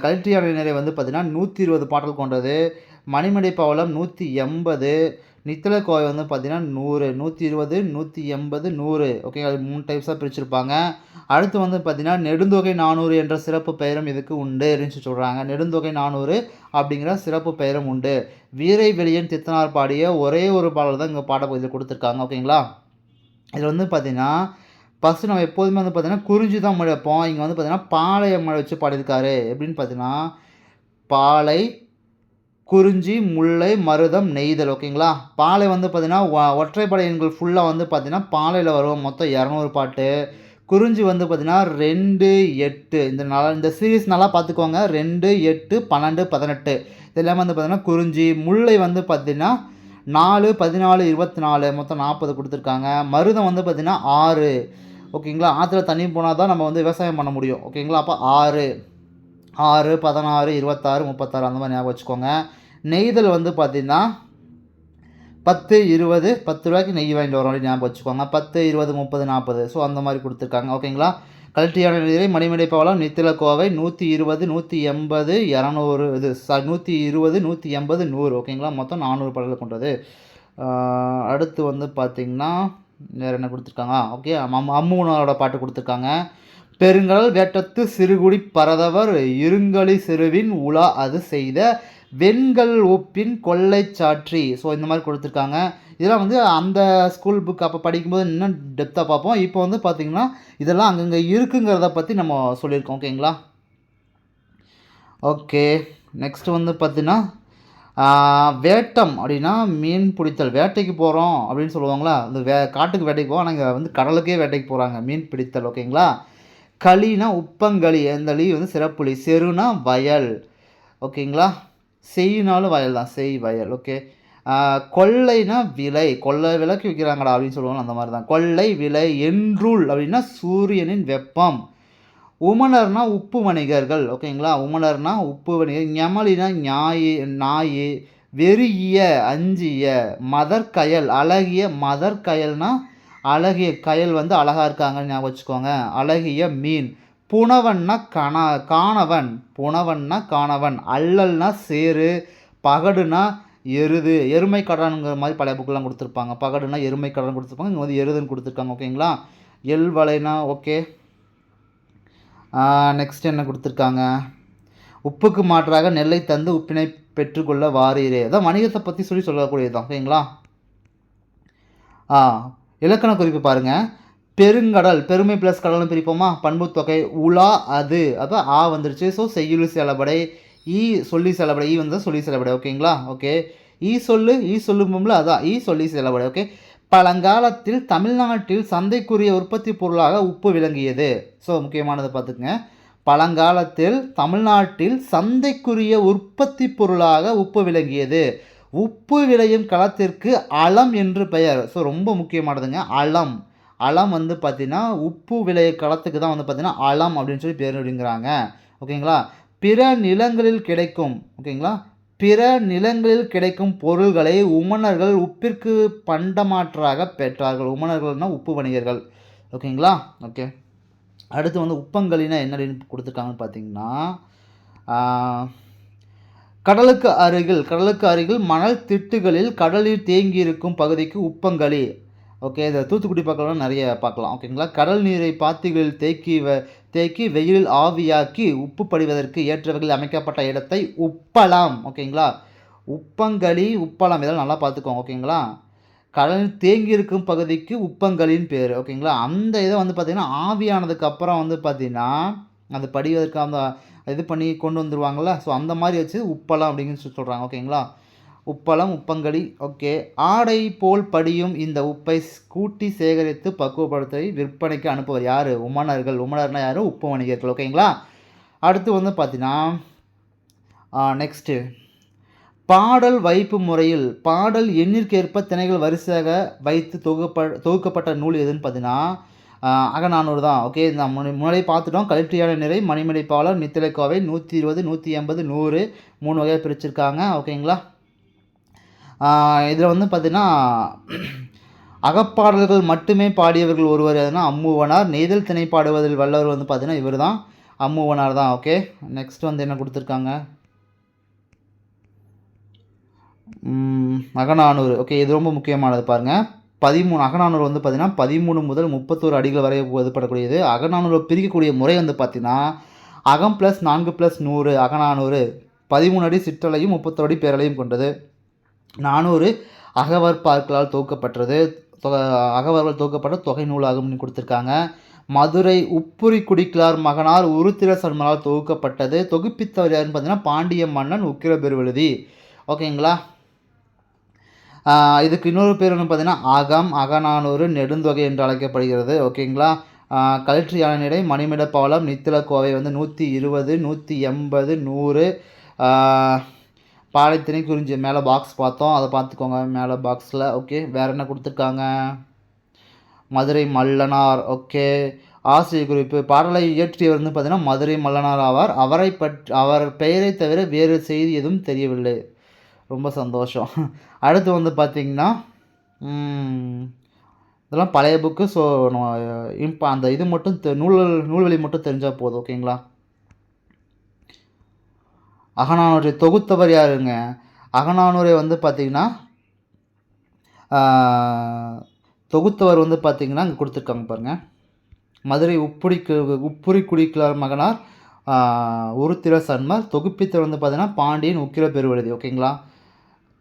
களிற்று யானை நிறை வந்து பார்த்திங்கன்னா 120 பாடல் கொண்டது. மணிமேடை பாவலர் 180, நித்திலக்கோவை வந்து பார்த்திங்கன்னா 100, 120, 180, 100. ஓகே. அது 3 டைப்ஸாக பிரிச்சிருப்பாங்க. அடுத்து வந்து பார்த்திங்கன்னா நெடுந்தொகை 400 என்ற சிறப்பு பெயரும் இதுக்கு உண்டு அப்படின்னு சொல்கிறாங்க. நெடுந்தொகை 400 அப்படிங்கிற சிறப்பு பெயரும் உண்டு. வீரை வெளியன் தித்தனார் பாடிய ஒரே ஒரு பாடல் தான் இங்கே பாடப்பகுதியில் கொடுத்துருக்காங்க. ஓகேங்களா. இதில் வந்து பார்த்திங்கன்னா ஃபஸ்ட்டு நம்ம எப்போதுமே வந்து பார்த்திங்கன்னா குறிஞ்சி தான் மொழி வைப்போம். இங்கே வந்து பார்த்திங்கன்னா பாளைய மொழி வச்சு பாடியிருக்காரு. எப்படின்னு பார்த்திங்கன்னா பாலை, குறிஞ்சி, முல்லை, மருதம், நெய்தல். ஓகேங்களா. பாலை வந்து பார்த்திங்கன்னா ஒற்றைப்படை எண்கள் ஃபுல்லாக வந்து பார்த்திங்கன்னா பாலையில் வரும். மொத்தம் 200 பாட்டு. குறிஞ்சி வந்து பார்த்திங்கன்னா 2, 8. இந்த சீரீஸ் நல்லா பார்த்துக்கோங்க. 2, 8, 12, 18 இது எல்லாமே வந்து பார்த்திங்கன்னா குறிஞ்சி. முல்லை வந்து பார்த்திங்கன்னா 4, 14, 24 மொத்தம் 40 கொடுத்துருக்காங்க. மருதம் வந்து பார்த்திங்கன்னா 6. ஓகேங்களா. ஆற்றுல தண்ணி போனால் தான் நம்ம வந்து விவசாயம் பண்ண முடியும். ஓகேங்களா. அப்போ 6, 16, 26, 36 அந்த மாதிரி ஞாபகம் வச்சுக்கோங்க. நெய்தல் வந்து பார்த்திங்கன்னா 10, 20, 10 ரூபாய்க்கு நெய் வாங்கிட்டு வரோம் அப்படின்னு ஞாபகம் வச்சுக்கோங்க. 10, 20, 30, 40 ஸோ அந்த மாதிரி கொடுத்துருக்காங்க. ஓகேங்களா. களிற்று யானை நிறை, மணிமேடை பாவலர், நித்திலக்கோவை 120, 180, 200 இது 120, 180, 100. ஓகேங்களா. மொத்தம் 400 பாடல்கள் கொண்டது. அடுத்து வந்து பார்த்திங்கன்னா வேறு என்ன கொடுத்துருக்காங்க. ஓகே. அம்முனோட பாட்டு கொடுத்துருக்காங்க. பெருங்கடல் வேட்டத்து சிறுகுடி பரதவர் இருங்களி சிறுவின் உலா அது செய்த வெண்கல் ஒப்பின் கொள்ளை சாற்றி. ஸோ இந்த மாதிரி கொடுத்துருக்காங்க. இதெல்லாம் வந்து அந்த ஸ்கூல் புக் அப்போ படிக்கும்போது இன்னும் டெப்த்தாக பார்ப்போம். இப்போ வந்து பார்த்திங்கன்னா இதெல்லாம் அங்கங்கே இருக்குங்கிறத பற்றி நம்ம சொல்லியிருக்கோம். ஓகேங்களா. ஓகே. நெக்ஸ்ட்டு வந்து பார்த்திங்கன்னா வேட்டம் அப்படின்னா மீன் பிடித்தல். வேட்டைக்கு போகிறோம் அப்படின்னு சொல்லுவாங்களா. அந்த காட்டுக்கு வேட்டைக்கு போவோம். ஆனால் இங்கே வந்து கடலுக்கே வேட்டைக்கு போகிறாங்க. மீன் பிடித்தல். ஓகேங்களா. களினா உப்பங்களி. அந்த லீ வந்து சிறப்புலி. செருனா வயல். ஓகேங்களா. செய்யினாலும் வயல் தான். செய் வயல். ஓகே. கொள்ளைனா விலை. கொள்ளை விலைக்கு விற்கிறாங்கடா அப்படின்னு சொல்லுவாங்க. அந்த மாதிரி தான். கொள்ளை விலை. என்றுள் அப்படின்னா சூரியனின் வெப்பம். உமணர்னா உப்பு வணிகர்கள். ஓகேங்களா. உமணர்னா உப்பு வணிகர். ஞமலினா நாய். வெறிய அஞ்சிய. மதற்கயல் அழகிய. மதற்கயல்னா அழகிய கயல் வந்து அழகாக இருக்காங்கன்னு ஞாபகம் வச்சுக்கோங்க. அழகிய மீன். புனவன்னா காணவன். புனவன்னா காணவன். அல்லல்னா சேரு. பகடுனா எருது. எருமை கடனுங்கிற மாதிரி பழைய புக்கெலாம் கொடுத்துருப்பாங்க. பகடுனா எருமை கடன் கொடுத்துருப்பாங்க. இங்கே வந்து எருதுன்னு கொடுத்துருக்காங்க. ஓகேங்களா. எல்வளைனா ஓகே. நெக்ஸ்ட் என்ன கொடுத்துருக்காங்க. உப்புக்கு மாற்றாக நெல்லை தந்து உப்பினை பெற்றுக்கொள்ள வாரீரே. அதான் வணிகத்தை பற்றி சொல்லக்கூடியது தான். ஓகேங்களா. இலக்கண குறிப்பு பாருங்கள். பெருங்கடல். பெருமை ப்ளஸ் கடல்னு பிரிப்போமா. பண்பு தொகை. உலா அது அப்போ வந்துருச்சு. ஸோ செய்யுளி செலபடை. சொல்லி செலபடை. வந்து சொல்லி செலபடை. ஓகேங்களா. ஓகே. சொல்லும்போம்ல அதான் சொல்லி செலபடை. ஓகே. பழங்காலத்தில் தமிழ்நாட்டில் சந்தைக்குரிய உற்பத்தி பொருளாக உப்பு விளங்கியது. ஸோ முக்கியமானதை பார்த்துக்குங்க. பழங்காலத்தில் தமிழ்நாட்டில் சந்தைக்குரிய உற்பத்தி பொருளாக உப்பு விளங்கியது. உப்பு விளையும் களத்திற்கு அளம் என்று பெயர். ஸோ ரொம்ப முக்கியமானதுங்க. அளம் வந்து பார்த்திங்கன்னா உப்பு விளைய களத்துக்கு தான் வந்து பார்த்திங்கன்னா அளம் அப்படின்னு சொல்லி பேர் அப்படிங்கிறாங்க. ஓகேங்களா. பிற நிலங்களில் கிடைக்கும். ஓகேங்களா. பிற நிலங்களில் கிடைக்கும் பொருள்களை உமணர்கள் உப்பிற்கு பண்டமாற்றாக பெற்றார்கள். உமணர்கள்னால் உப்பு வணிகர்கள். ஓகேங்களா. ஓகே. அடுத்து வந்து உப்பங்களினா என்ன கொடுத்துருக்காங்கன்னு பார்த்தீங்கன்னா கடலுக்கு அருகில் மணல் திட்டுகளில் கடலில் தேங்கியிருக்கும் பகுதிக்கு உப்பங்களி. ஓகே, இந்த தூத்துக்குடி பக்கம்லாம் நிறைய பார்க்கலாம். ஓகேங்களா. கடல் நீரை பாத்திகளில் தேக்கி வெயிலில் ஆவியாக்கி உப்பு படிவதற்கு ஏற்ற வகையில் அமைக்கப்பட்ட இடத்தை உப்பளம். ஓகேங்களா. உப்பங்களி, உப்பளம் இதெல்லாம் நல்லா பார்த்துக்கோங்க. ஓகேங்களா. கடல் தேங்கி இருக்கும் பகுதிக்கு உப்பங்களின்னு பேர். ஓகேங்களா. அந்த இதை வந்து பார்த்தீங்கன்னா ஆவியானதுக்கு அப்புறம் வந்து பார்த்தீங்கன்னா அது படிவதற்கு அந்த இது பண்ணி கொண்டு வந்துருவாங்கள்ல. ஸோ அந்த மாதிரி வச்சு உப்பளம் அப்படின்னு சொல்கிறாங்க. ஓகேங்களா. உப்பளம், உப்பங்களி. ஓகே. ஆடை போல் படியும் இந்த உப்பை கூட்டி சேகரித்து பக்குவப்படுத்தி விற்பனைக்கு அனுப்புவர் யார்? உமணர்கள். உமணர்னா யார்? உப்பு வணிகர்கள். ஓகேங்களா. அடுத்து வந்து பார்த்தீங்கன்னா நெக்ஸ்ட்டு பாடல் வைப்பு முறையில் பாடல் எண்ணிற்கேற்ப திணைகள் வரிசையாக வைத்து தொகுக்கப்பட்ட நூல் எதுன்னு பார்த்தீங்கன்னா அகநானூறு தான். ஓகே, நான் முன்னாடியே பார்த்துட்டோம். கலிற்றியான நிறை, மணிமடைப்பாளர், நித்திலைக்கோவை, 120, 180, 100 3 வகையாக பிரிச்சிருக்காங்க. ஓகேங்களா. இதில் வந்து பார்த்திங்கன்னா அகப்பாடல்கள் மட்டுமே பாடியவர்கள் ஒருவர் எதுனா அம்முவனார். நெய்தல் திணை பாடுவதில் வல்லவர் வந்து பார்த்திங்கன்னா இவர் தான், அம்முவனார் தான். ஓகே, நெக்ஸ்ட் வந்து என்ன கொடுத்துருக்காங்க? அகநானூறு. ஓகே, இது ரொம்ப முக்கியமானது பாருங்கள். 13 அகநானூறு வந்து பார்த்திங்கன்னா 13 முதல் 31 அடிகள் வரை ஒதுப்படக்கூடியது. அகநானூறு பிரிக்கக்கூடிய முறை வந்து பார்த்திங்கன்னா அகம் ப்ளஸ் 4 ப்ளஸ் 100 அகநானூறு 13 அடி சிற்றலையும் 31 அடி பேரலையும் கொண்டது. 400 அகவற்பாக்களால் தொகுக்கப்பட்ட தொகை நூலாகும்னு கொடுத்துருக்காங்க. மதுரை உப்புரி குடிக்கலார் மகனார் உருத்திர சன்மனால் தொகுக்கப்பட்டது. தொகுப்பித்தவர் யாருன்னு பார்த்தீங்கன்னா பாண்டிய மன்னன் உக்கிர பெருவழுதி. ஓகேங்களா. இதுக்கு இன்னொரு பேர் வந்து பார்த்தீங்கன்னா அகநானூறு நெடுந்தொகை என்று அழைக்கப்படுகிறது. ஓகேங்களா. கலிற்றியான நிலை, மணிமிடப்பாலம், நித்திலக்கோவை வந்து 120, 180, 100 பாலைத்திணை குறிஞ்சி மேலே பாக்ஸ் பார்த்தோம், அதை பார்த்துக்கோங்க மேலே பாக்ஸில். ஓகே, வேறு என்ன கொடுத்துருக்காங்க? மதுரை மல்லனார். ஓகே, ஆசிரியர் குறிப்பு பாடலை இயற்றியவர் வந்து பார்த்தீங்கன்னா மதுரை மல்லனார் ஆவார். அவர் பெயரை தவிர வேறு செய்தி எதுவும் தெரியவில்லை. ரொம்ப சந்தோஷம். அடுத்து வந்து பார்த்திங்கன்னா இதெல்லாம் பழைய புக்கு. ஸோ இப்போ அந்த இது மட்டும் நூல்வழி மட்டும் தெரிஞ்சால் போதும். ஓகேங்களா. அகநானூரை தொகுத்தவர் யாருங்க? அகநானூரை வந்து பார்த்திங்கன்னா தொகுத்தவர் வந்து பார்த்திங்கன்னா இங்கே கொடுத்துருக்காங்க பாருங்கள். மதுரை உப்புரி குடிக்கலார் மகனார் உருத்திர சன்மர். தொகுப்பித்தவர் வந்து பார்த்திங்கன்னா பாண்டியன் உக்கிர பெருவழுதி. ஓகேங்களா.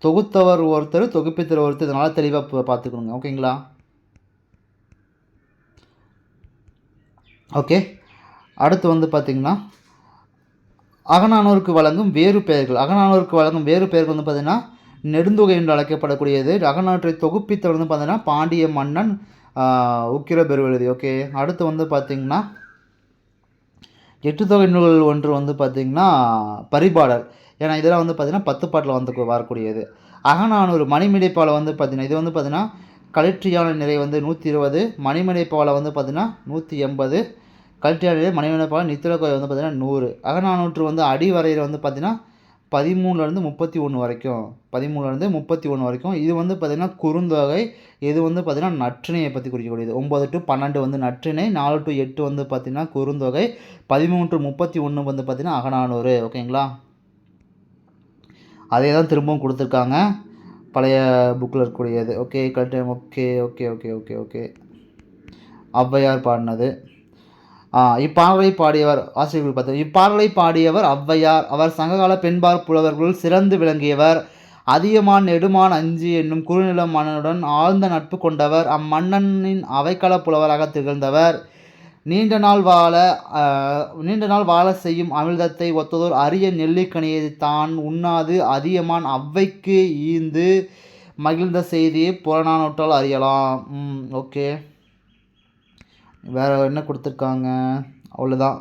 தொகுத்தவர் ஒருத்தர், தொகுப்பித்தவர் ஒருத்தர். இதனால் தெளிவாக பார்த்துக்கணுங்க. ஓகேங்களா. ஓகே, அடுத்து வந்து பார்த்திங்கன்னா அகநானூருக்கு வழங்கும் வேறு பெயர்கள். அகநானூருக்கு வழங்கும் வேறு பெயர்கள் வந்து பார்த்திங்கன்னா நெடுந்தொகை என்று அழைக்கப்படக்கூடியது. அகநானூற்றை தொகுப்பித்தவர் வந்து பார்த்திங்கன்னா பாண்டிய மன்னன் உக்கிர பெருவழுதி. ஓகே, அடுத்து வந்து பார்த்திங்கன்னா 8 தொகை நூல்கள் ஒன்று வந்து பார்த்திங்கன்னா பரிபாடல். ஏன்னா இதெல்லாம் வந்து பார்த்திங்கன்னா 10 பாட்டில் வந்து வரக்கூடியது. அகநானூறு மணிமிடைப்பாலை வந்து பார்த்திங்கன்னா இது வந்து பார்த்திங்கன்னா கலிற்றியான நிறை வந்து 120, மணிமிடைப்பாலை வந்து பார்த்திங்கன்னா 180, கலிற்றியான நிறை மணிமிடைப்பாலை நித்திலக்கோவை வந்து பார்த்திங்கன்னா 100. அகநானூற்று வந்து அடிவரையில் வந்து பார்த்திங்கன்னா 13லேருந்து 31 வரைக்கும் 13லேருந்து 31 வரைக்கும். இது வந்து பார்த்திங்கன்னா குறுந்தொகை. இது வந்து பார்த்திங்கன்னா நற்றிணையை பற்றி குறிக்கக்கூடியது. 9 to 12 வந்து நற்றிணை, 4 to 8 வந்து பார்த்திங்கன்னா குறுந்தொகை, 13 to 31 வந்து பார்த்திங்கன்னா அகநானூறு. ஓகேங்களா. அதே தான் திரும்பவும் கொடுத்துருக்காங்க பழைய புக்கில் இருக்கக்கூடியது. Okay, correct. Okay okay okay okay okay Avvaiyar பாடினது. இப்பாடலை பாடியவர் ஆசிரியர்கள் பார்த்தோம். இப்பாடலை பாடியவர் ஔவையார். அவர் சங்ககால பெண்பார் புலவர்களுள் சிறந்து விளங்கியவர். அதியமான் நெடுமான் அஞ்சி என்னும் குறுநில மன்னனுடன் ஆழ்ந்த நட்பு கொண்டவர். அம்மன்னனின் அவைக்கள புலவராக திகழ்ந்தவர். நீண்ட நாள் வாழ செய்யும் அமிழ்தத்தை ஒத்ததோர் அரிய நெல்லிக்கனியை தான் உண்ணாது அதியமான் அவ்வைக்கு ஈந்து மகிழ்ந்த செய்தியை புறநானூற்றால் அறியலாம். ஓகே, வேறு என்ன கொடுத்துருக்காங்க? அவ்வளோதான்.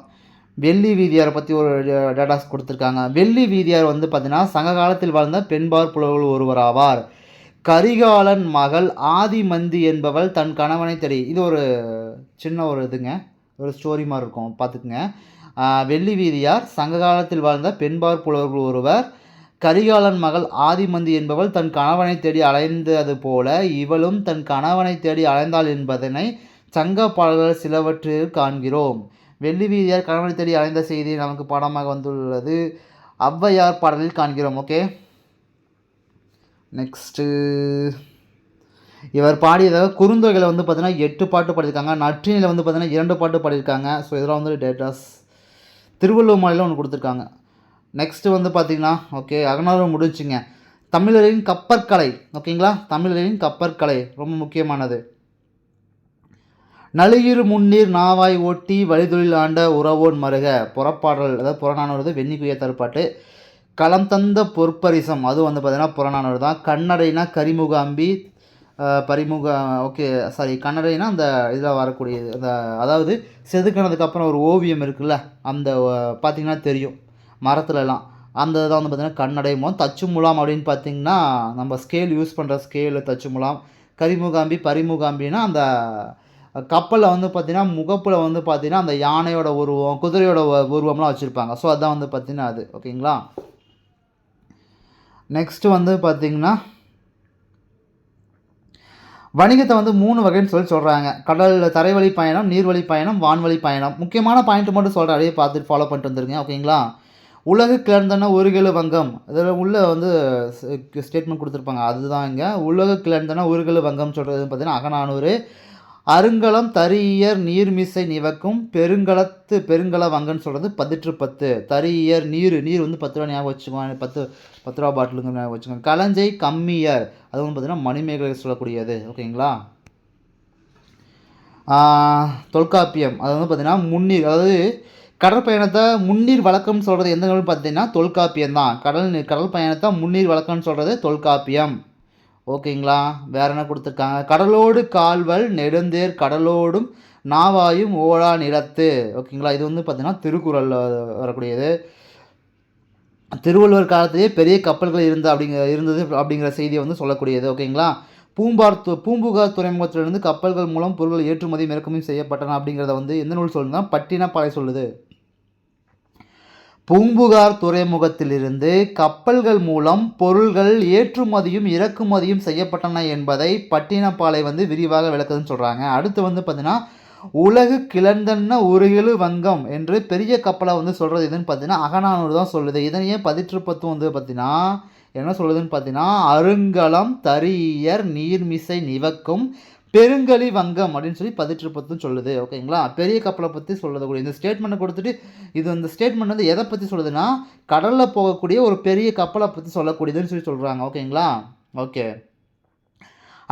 வெள்ளி வீதியாரை பற்றி ஒரு டேட்டாஸ் கொடுத்துருக்காங்க. வெள்ளி வீதியார் வந்து பார்த்திங்கன்னா சங்க காலத்தில் வாழ்ந்த பெண்பார் புலவர்கள் ஒருவர் ஆவார். கரிகாலன் மகள் ஆதிமந்தி என்பவள் தன் கணவனை தேடி. இது ஒரு சின்ன ஒரு இதுங்க, ஒரு ஸ்டோரி மாதிரி இருக்கும், பார்த்துக்குங்க. வெள்ளி வீதியார் சங்க காலத்தில் வாழ்ந்த பெண்பார் புலவர்கள் ஒருவர். கரிகாலன் மகள் ஆதிமந்தி என்பவள் தன் கணவனை தேடி அலைந்தது போல இவளும் தன் கணவனை தேடி அலைந்தாள் என்பதனை சங்க பாடல்கள் சிலவற்றில் காண்கிறோம். வெள்ளி வீதியார் கணவனை தேடி அலைந்த செய்தி நமக்கு பாடமாக வந்துள்ளது. ஔவையார் பாடலில் காண்கிறோம். ஓகே, நெக்ஸ்ட்டு இவர் பாடியதாக குறுந்தொகையில் வந்து பார்த்தீங்கன்னா 8 பாட்டு பாடியிருக்காங்க. நற்றினியில் வந்து பார்த்தீங்கன்னா 2 பாட்டு பாடியிருக்காங்க. ஸோ இதெல்லாம் வந்து டேட்டாஸ். திருவள்ளுவர் மாலையில் ஒன்று கொடுத்துருக்காங்க. நெக்ஸ்ட்டு வந்து பார்த்திங்கன்னா ஓகே, அகநானூறு முடிஞ்சுங்க. தமிழரின் கப்பற்கலை. ஓகேங்களா, தமிழரின் கப்பற்கலை ரொம்ப முக்கியமானது. நலியிரு முன்னீர் நாவாய் ஓட்டி வழிதொழில் ஆண்ட உறவோன் மருக புறப்பாடல், அதாவது புறநானூறு வெண்ணிக்குய தருப்பாட்டு. களம் தந்த பொற்பரிசம், அதுவும் வந்து பார்த்தீங்கன்னா புறநானூறு தான். கண்ணடைனா கரிமுகாம்பி பரிமுக ஓகே சாரி கண்ணடைனா அந்த இதில் வரக்கூடியது, அந்த அதாவது செதுக்கினதுக்கப்புறம் ஒரு ஓவியம் இருக்குல்ல, அந்த பார்த்திங்கன்னா தெரியும் மரத்துலலாம், அந்த இதான் வந்து பார்த்திங்கன்னா கண்ணடைமோ. தச்சு முலாம் அப்படின்னு பார்த்திங்கன்னா நம்ம ஸ்கேல் யூஸ் பண்ணுற ஸ்கேலு தச்சு முலாம். கரிமுகாம்பி பரிமுகாம்பின்னா அந்த கப்பலில் வந்து பார்த்திங்கன்னா முகப்பில் வந்து பார்த்திங்கன்னா அந்த யானையோட உருவம் குதிரையோட உருவம்லாம் வச்சுருப்பாங்க. ஸோ அதுதான் வந்து பார்த்திங்கன்னா அது. ஓகேங்களா, நெக்ஸ்ட்டு வந்து பார்த்திங்கன்னா வணிகத்தை வந்து 3 வகைன்னு சொல்கிறாங்க. கடலில் தரைவழி பயணம், நீர்வழி பயணம், வான்வழி பயணம். முக்கியமான பாயிண்ட் மட்டும் சொல்கிறேன், அப்படியே பார்த்துட்டு ஃபாலோ பண்ணிட்டு வந்துருங்க. ஓகேங்களா, உலகு கிளர்ந்தன ஒருகெழு வங்கம், இதில் உள்ள வந்து ஸ்டேட்மெண்ட் கொடுத்துருப்பாங்க, அதுதான் இங்கே. உலகு கிளர்ந்தன ஒருகெழு வங்கம் சொல்கிறது பார்த்தீங்கன்னா அகநானூறு. அருங்கலம் தரியர் நீர்மிசை நிவக்கும் பெருங்கல வங்கன்னு சொல்கிறது 10 தரியர் நீர் வந்து 10 ரூபா ஞாபகம் வச்சுக்கோங்க, 10 ரூபா பாட்டிலுங்க ஞாபகம் வச்சுக்கோங்க. களஞ்சை கம்மியர், அது வந்து பார்த்திங்கன்னா மணிமேகலை சொல்லக்கூடியது. ஓகேங்களா, தொல்காப்பியம், அது வந்து பார்த்திங்கன்னா முன்னீர், அதாவது கடற்பயணத்தை முன்னீர் வழக்கம்னு சொல்கிறது எந்த நூல்னு பார்த்தீங்கன்னா தொல்காப்பியம் தான். கடல் பயணத்தை முன்னீர் வழக்கம்னு சொல்கிறது தொல்காப்பியம். ஓகேங்களா, வேறு என்ன கொடுத்துருக்காங்க, கடலோடு கால்வல் நெடுந்தேர் கடலோடும் நாவாயும் ஓடா நிலத்து. ஓகேங்களா, இது வந்து பார்த்திங்கன்னா திருக்குறளில் வரக்கூடியது. திருவள்ளுவர் காலத்திலேயே பெரிய கப்பல்கள் இருந்தது அப்படிங்கிற செய்தியை வந்து சொல்லக்கூடியது. ஓகேங்களா, பூம்புகார் துறைமுகத்திலிருந்து கப்பல்கள் மூலம் பொருட்கள் ஏற்றுமதியும் இறக்குமதியும் செய்யப்பட்டன அப்படிங்கிறத வந்து எந்த நூல் சொல்லுதுன்னா பட்டினப்பாலை சொல்லுது. பூம்புகார் துறைமுகத்திலிருந்து கப்பல்கள் மூலம் பொருள்கள் ஏற்றுமதியும் இறக்குமதியும் செய்யப்பட்டன என்பதை பட்டினப்பாலை வந்து விரிவாக விளக்குதுன்னு சொல்கிறாங்க. அடுத்து வந்து பார்த்திங்கன்னா உலகு கிளர்ந்தன ஒருகெழு வங்கம் என்று பெரிய கப்பலை வந்து சொல்கிறது எதுன்னு பார்த்தீங்கன்னா அகநானூறு தான் சொல்லுது. இதனையே 10 வந்து பார்த்திங்கன்னா என்ன சொல்லுதுன்னு பார்த்தீங்கன்னா அருங்கலம் தரியர் நீர்மிசை நிவக்கும் பெருங்கலி வங்கம் அப்படின்னு சொல்லி 10 சொல்லுது. ஓகேங்களா, பெரிய கப்பலை பற்றி சொல்லக்கூடிய இந்த ஸ்டேட்மெண்ட்டை கொடுத்துட்டு இந்த ஸ்டேட்மெண்ட் வந்து எதை பற்றி சொல்லுதுன்னா கடலில் போகக்கூடிய ஒரு பெரிய கப்பலை பற்றி சொல்லக்கூடியதுன்னு சொல்லி சொல்கிறாங்க. ஓகேங்களா, ஓகே.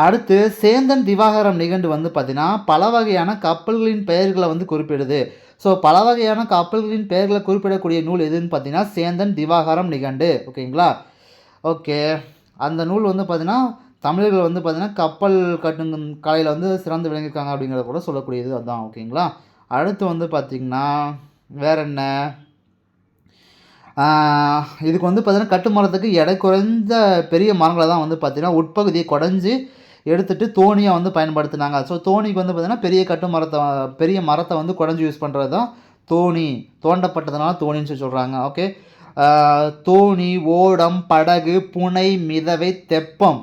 அடுத்து சேந்தன் திவாகரம் நிகண்டு வந்து பார்த்திங்கன்னா பல வகையான கப்பல்களின் பெயர்களை வந்து குறிப்பிடுது. ஸோ பல வகையான கப்பல்களின் பெயர்களை குறிப்பிடக்கூடிய நூல் எதுன்னு பார்த்தீங்கன்னா சேந்தன் திவாகரம் நிகண்டு. ஓகேங்களா, ஓகே. அந்த நூல் வந்து பார்த்திங்கன்னா தமிழர்கள் வந்து பார்த்திங்கன்னா கப்பல் கட்டும் கலையில் வந்து சிறந்து விளங்கியிருக்காங்க அப்படிங்கிறத கூட சொல்லக்கூடியது அதுதான். ஓகேங்களா, அடுத்து வந்து பார்த்திங்கன்னா வேறு என்ன, இதுக்கு வந்து பார்த்திங்கன்னா கட்டுமரத்துக்கு எடை குறைந்த பெரிய மரங்களை தான் வந்து பார்த்திங்கன்னா உட்பகுதியை குடஞ்சி எடுத்துகிட்டு தோணியாக வந்து பயன்படுத்தினாங்க. ஸோ தோணிக்கு வந்து பார்த்திங்கன்னா பெரிய மரத்தை வந்து குடஞ்சி யூஸ் பண்ணுறது தான் தோணி, தோண்டப்பட்டதுனால தோணின்னு சொல்லி சொல்கிறாங்க. ஓகே, தோணி, ஓடம், படகு, புனை, மிதவை, தெப்பம்.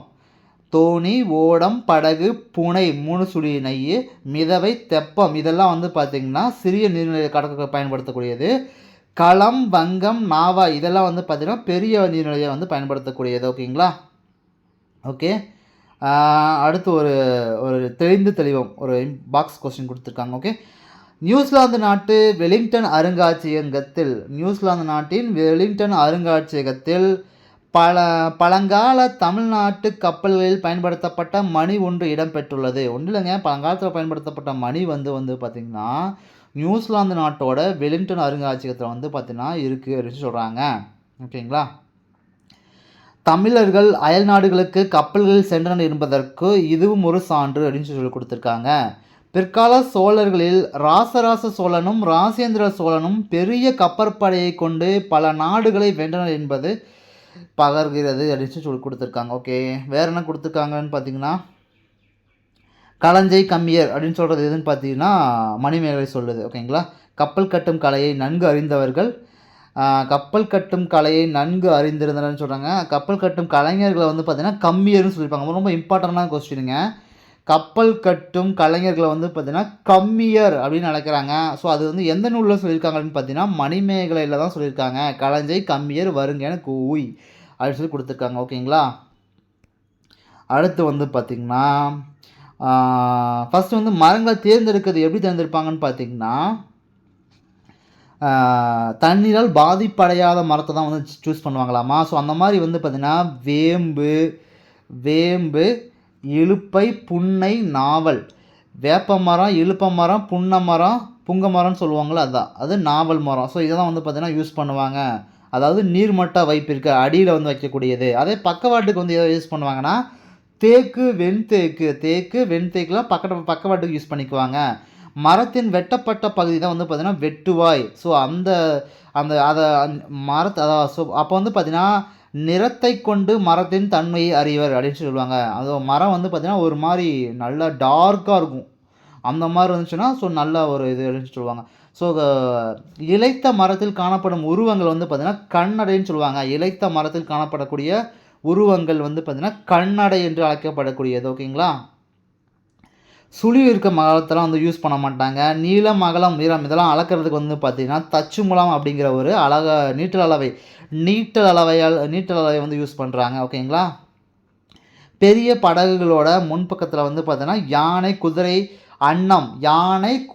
தோணி, ஓடம், படகு, புனை 3 சுழி நெய், மிதவை, தெப்பம் இதெல்லாம் வந்து பார்த்திங்கன்னா சிறிய நீர்நிலையை கடக்க பயன்படுத்தக்கூடியது. களம், வங்கம், நாவா இதெல்லாம் வந்து பார்த்திங்கன்னா பெரிய நீர்நிலையை வந்து பயன்படுத்தக்கூடியது. ஓகேங்களா, ஓகே. அடுத்து ஒரு தெளிவோம் ஒரு பாக்ஸ் கொஸ்டின் கொடுத்துருக்காங்க. ஓகே, நியூசிலாந்து நாட்டின் வெலிங்டன் அருங்காட்சியகத்தில் பழங்கால தமிழ்நாட்டு கப்பல்களில் பயன்படுத்தப்பட்ட மணி ஒன்று இடம்பெற்றுள்ளது. ஒன்றும் இல்லைங்க, பழங்காலத்தில் பயன்படுத்தப்பட்ட மணி வந்து பார்த்திங்கன்னா நியூசிலாந்து நாட்டோட வெலிங்டன் அருங்காட்சியகத்தில் வந்து பார்த்திங்கன்னா இருக்குது அப்படின்னு சொல்கிறாங்க. ஓகேங்களா, தமிழர்கள் அயல் நாடுகளுக்கு கப்பல்களில் சென்றனர் என்பதற்கு இதுவும் ஒரு சான்று அப்படின்னு சொல்லி கொடுத்துருக்காங்க. பிற்கால சோழர்களில் ராசராச சோழனும் ராசேந்திர சோழனும் பெரிய கப்பற்படையை கொண்டு பல நாடுகளை வென்றனர் என்பது பகர்கிறது அப்படின்னு சொல்லி கொடுத்துருக்காங்க. ஓகே, வேறு என்ன கொடுத்துருக்காங்கன்னு பார்த்தீங்கன்னா களஞ்சை கம்மியர் அப்படின்னு சொல்கிறது எதுன்னு பார்த்தீங்கன்னா மணிமேகலை சொல்லுது. ஓகேங்களா, கப்பல் கட்டும் கலையை நன்கு அறிந்திருந்தனன்னு சொல்கிறாங்க. கப்பல் கட்டும் கலைஞர்களை வந்து பார்த்தீங்கன்னா கம்மியர்னு சொல்லியிருப்பாங்க. ரொம்ப இம்பார்ட்டண்டான கொஸ்டினுங்க. கப்பல் கட்டும் கலைஞர்களை வந்து பார்த்தீங்கன்னா கம்மியர் அப்படின்னு அழைக்கிறாங்க. ஸோ அது வந்து எந்த நூலில் சொல்லியிருக்காங்க அப்படின்னு பார்த்தீங்கன்னா மணிமேகலையில் தான் சொல்லியிருக்காங்க. களஞ்சை கம்மியர் வருங்கன்னு கூய் அப்படின்னு சொல்லி கொடுத்துருக்காங்க. ஓகேங்களா. அடுத்து வந்து பார்த்திங்கன்னா ஃபஸ்ட்டு வந்து மரங்களை தேர்ந்தெடுக்கிறது எப்படி தேர்ந்தெடுப்பாங்கன்னு பார்த்தீங்கன்னா தண்ணீரால் பாதிப்படையாத மரத்தை தான் வந்து சூஸ் பண்ணுவாங்களாமா. ஸோ அந்த மாதிரி வந்து பார்த்திங்கன்னா வேம்பு இலுப்பை புன்னை நாவல் வேப்ப மரம் இலுப்ப மரம் புன்னை மரம் புங்க மரம்னு சொல்லுவாங்களோ அதுதான் அது நாவல் மரம். ஸோ இதை தான் வந்து பார்த்திங்கன்னா யூஸ் பண்ணுவாங்க. அதாவது நீர்மட்ட வைப்பு இருக்க அடியில் வந்து வைக்கக்கூடியது. அதே பக்கவாட்டுக்கு வந்து எதை யூஸ் பண்ணுவாங்கன்னா தேக்கு வெண்தேக்குலாம் பக்கவாட்டுக்கு யூஸ் பண்ணிக்குவாங்க. மரத்தின் வெட்டப்பட்ட பகுதி தான் வந்து பார்த்திங்கன்னா வெட்டுவாய். ஸோ அதை மரத்தை அதாவது ஸோ அப்போ வந்து பார்த்திங்கன்னா நிறத்தை கொண்டு மரத்தின் தன்மையை அறிவர் அப்படின்னு சொல்லுவாங்க. அது மரம் வந்து பார்த்திங்கன்னா ஒரு மாதிரி நல்லா டார்க்காக இருக்கும். அந்த மாதிரி இருந்துச்சுன்னா ஸோ நல்ல ஒரு இது அப்படின்னு சொல்லுவாங்க. ஸோ இளைத்த மரத்தில் காணப்படும் உருவங்கள் வந்து பார்த்திங்கன்னா கண்ணடைன்னு சொல்லுவாங்க. இளைத்த மரத்தில் காணப்படக்கூடிய உருவங்கள் வந்து பார்த்திங்கன்னா கண்ணடை என்று அழைக்கப்படக்கூடியது. ஓகேங்களா. சுழி இருக்க மரத்தெல்லாம் வந்து யூஸ் பண்ண மாட்டாங்க. நீளம் அகலம் உயரம் இதெல்லாம் அளக்கிறதுக்கு வந்து பார்த்திங்கன்னா தச்சுமுலம் அப்படிங்கிற ஒரு நீட்டல் அளவை வந்து யூஸ் பண்ணுறாங்க. ஓகேங்களா. பெரிய படகுகளோட முன்பக்கத்தில் வந்து பார்த்தீங்கன்னா யானை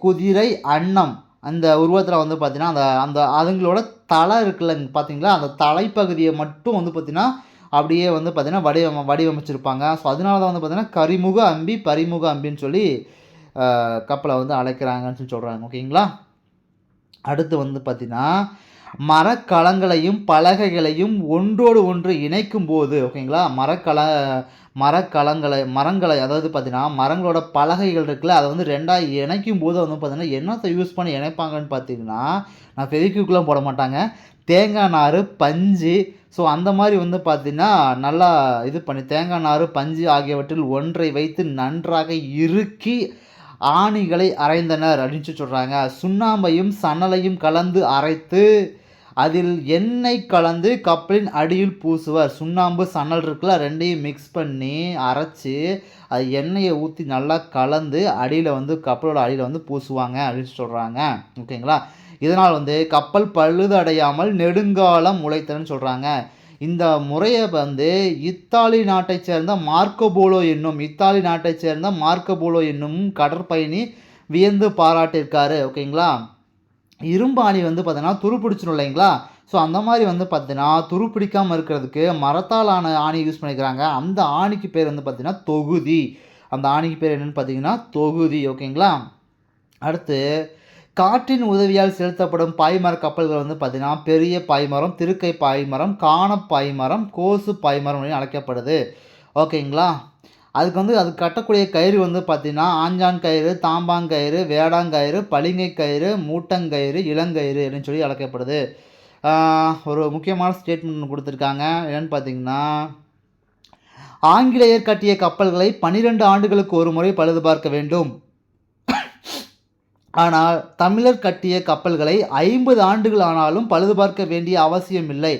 குதிரை அன்னம் அந்த உருவத்தில் வந்து பார்த்தீங்கன்னா அந்த அதுங்களோட தலை இருக்குல்ல பார்த்தீங்களா, அந்த தலைப்பகுதியை மட்டும் வந்து பார்த்தீங்கன்னா அப்படியே வந்து பார்த்தீங்கன்னா வடிவமைச்சிருப்பாங்க. ஸோ அதனால தான் வந்து பார்த்தீங்கன்னா பரிமுக அம்பின்னு சொல்லி கப்பலை வந்து அழைக்கிறாங்கன்னு சொல்லி சொல்கிறாங்க. ஓகேங்களா. அடுத்து வந்து பார்த்தீங்கன்னா மரக்கலங்களையும் பலகைகளையும் ஒன்றோடு ஒன்று இணைக்கும் போது ஓகேங்களா மரங்களை அதாவது பார்த்தீங்கன்னா மரங்களோட பலகைகள் இருக்குல்ல அதை வந்து ரெண்டாக இணைக்கும் போது வந்து பார்த்தீங்கன்னா என்னத்தை யூஸ் பண்ணி இணைப்பாங்கன்னு பார்த்தீங்கன்னா நான் ஃபெவிக்விக்லாம் போட மாட்டாங்க. தேங்காய் நார் பஞ்சு ஸோ அந்த மாதிரி வந்து பார்த்திங்கன்னா நல்லா இது பண்ணி தேங்காய் நார் பஞ்சு ஆகியவற்றில் ஒன்றை வைத்து நன்றாக இறுக்கி ஆணிகளை அரைந்தனர் அப்படின்னு சொல்கிறாங்க. சுண்ணாம்பையும் சணலையும் கலந்து அரைத்து அதில் எண்ணெய் கலந்து கப்பலின் அடியில் பூசுவர். சுண்ணாம்பு சணல் இருக்குல்ல ரெண்டையும் மிக்ஸ் பண்ணி அரைச்சி அது எண்ணெயை ஊற்றி நல்லா கலந்து அடியில் வந்து கப்பலோட அடியில் வந்து பூசுவாங்க அப்படின்னு சொல்கிறாங்க. ஓகேங்களா. இதனால் வந்து கப்பல் பழுதடையாமல் நெடுங்காலம் உழைத்தன்னு சொல்கிறாங்க. இந்த முறையை வந்து இத்தாலி நாட்டைச் சேர்ந்த மார்க்கோ போலோ என்னும் கடற்பயணி வியந்து பாராட்டியிருக்காரு. ஓகேங்களா. இரும்பு ஆணி வந்து பார்த்தீங்கன்னா துருப்பிடிச்சிடும் இல்லைங்களா. ஸோ அந்த மாதிரி வந்து பார்த்தீங்கன்னா துருப்பிடிக்காமல் இருக்கிறதுக்கு மரத்தால் ஆன ஆணி யூஸ் பண்ணிக்கிறாங்க. அந்த ஆணிக்கு பேர் வந்து பார்த்தீங்கன்னா தொகுதி. அந்த ஆணிக்கு பேர் என்னென்னு பார்த்தீங்கன்னா தொகுதி. ஓகேங்களா. அடுத்து காற்றின் உதவியால் செலுத்தப்படும் பாய்மர கப்பல்கள் வந்து பார்த்தீங்கன்னா பெரிய பாய்மரம், திருக்கை பாய்மரம், காண பாய்மரம், கோசு பாய்மரம் அப்படின்னு அழைக்கப்படுது. ஓகேங்களா. அது கட்டக்கூடிய கயிறு வந்து பார்த்தீங்கன்னா ஆஞ்சான் கயிறு, தாம்பாங்கயிறு, வேடாங்கயிறு, பளிங்கை கயிறு, மூட்டங்கயிறு, இளங்கயிறு அப்படின்னு சொல்லி அழைக்கப்படுது. ஒரு முக்கியமான ஸ்டேட்மெண்ட் கொடுத்துருக்காங்க. என்னென்னு பார்த்தீங்கன்னா ஆங்கிலேயர் கட்டிய கப்பல்களை 12 ஆண்டுகளுக்கு ஒரு முறை பழுது பார்க்க வேண்டும். ஆனால் தமிழர் கட்டிய கப்பல்களை 50 ஆண்டுகள் ஆனாலும் பழுது பார்க்க வேண்டிய அவசியம் இல்லை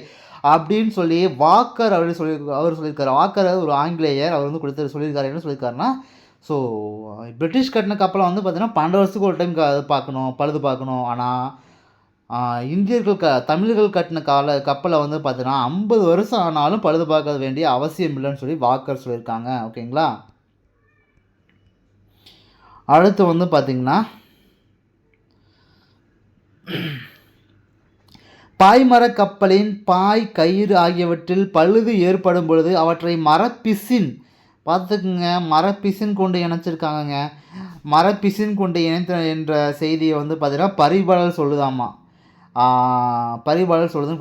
அப்படின்னு சொல்லி வாக்கர் அவர் சொல்லியிருக்காரு. வாக்கர் ஒரு ஆங்கிலேயர் அவர் வந்து சொல்லியிருக்காரு. என்ன சொல்லியிருக்காருன்னா ஸோ பிரிட்டிஷ் கட்டின கப்பலை வந்து பார்த்தீங்கன்னா 12 வருஷத்துக்கு ஒரு டைம் பழுது பார்க்கணும். ஆனால் தமிழர்கள் கட்டின கப்பலை வந்து பார்த்தீங்கன்னா 50 வருஷம் ஆனாலும் பழுது பார்க்க வேண்டிய அவசியம் இல்லைன்னு சொல்லி வாக்கர் சொல்லியிருக்காங்க. ஓகேங்களா. அடுத்து வந்து பார்த்தீங்கன்னா பாய்மர கப்பலின் பாய் கயிறு ஆகியவற்றில் பழுது ஏற்படும் பொழுது அவற்றை மரப்பிசின் கொண்டு இணைச்சிருக்காங்க. மரப்பிசின் கொண்டு இணைத்த என்ற செய்தியை வந்து பார்த்தீங்கன்னா பரிபாடல் சொல்லுதுன்னு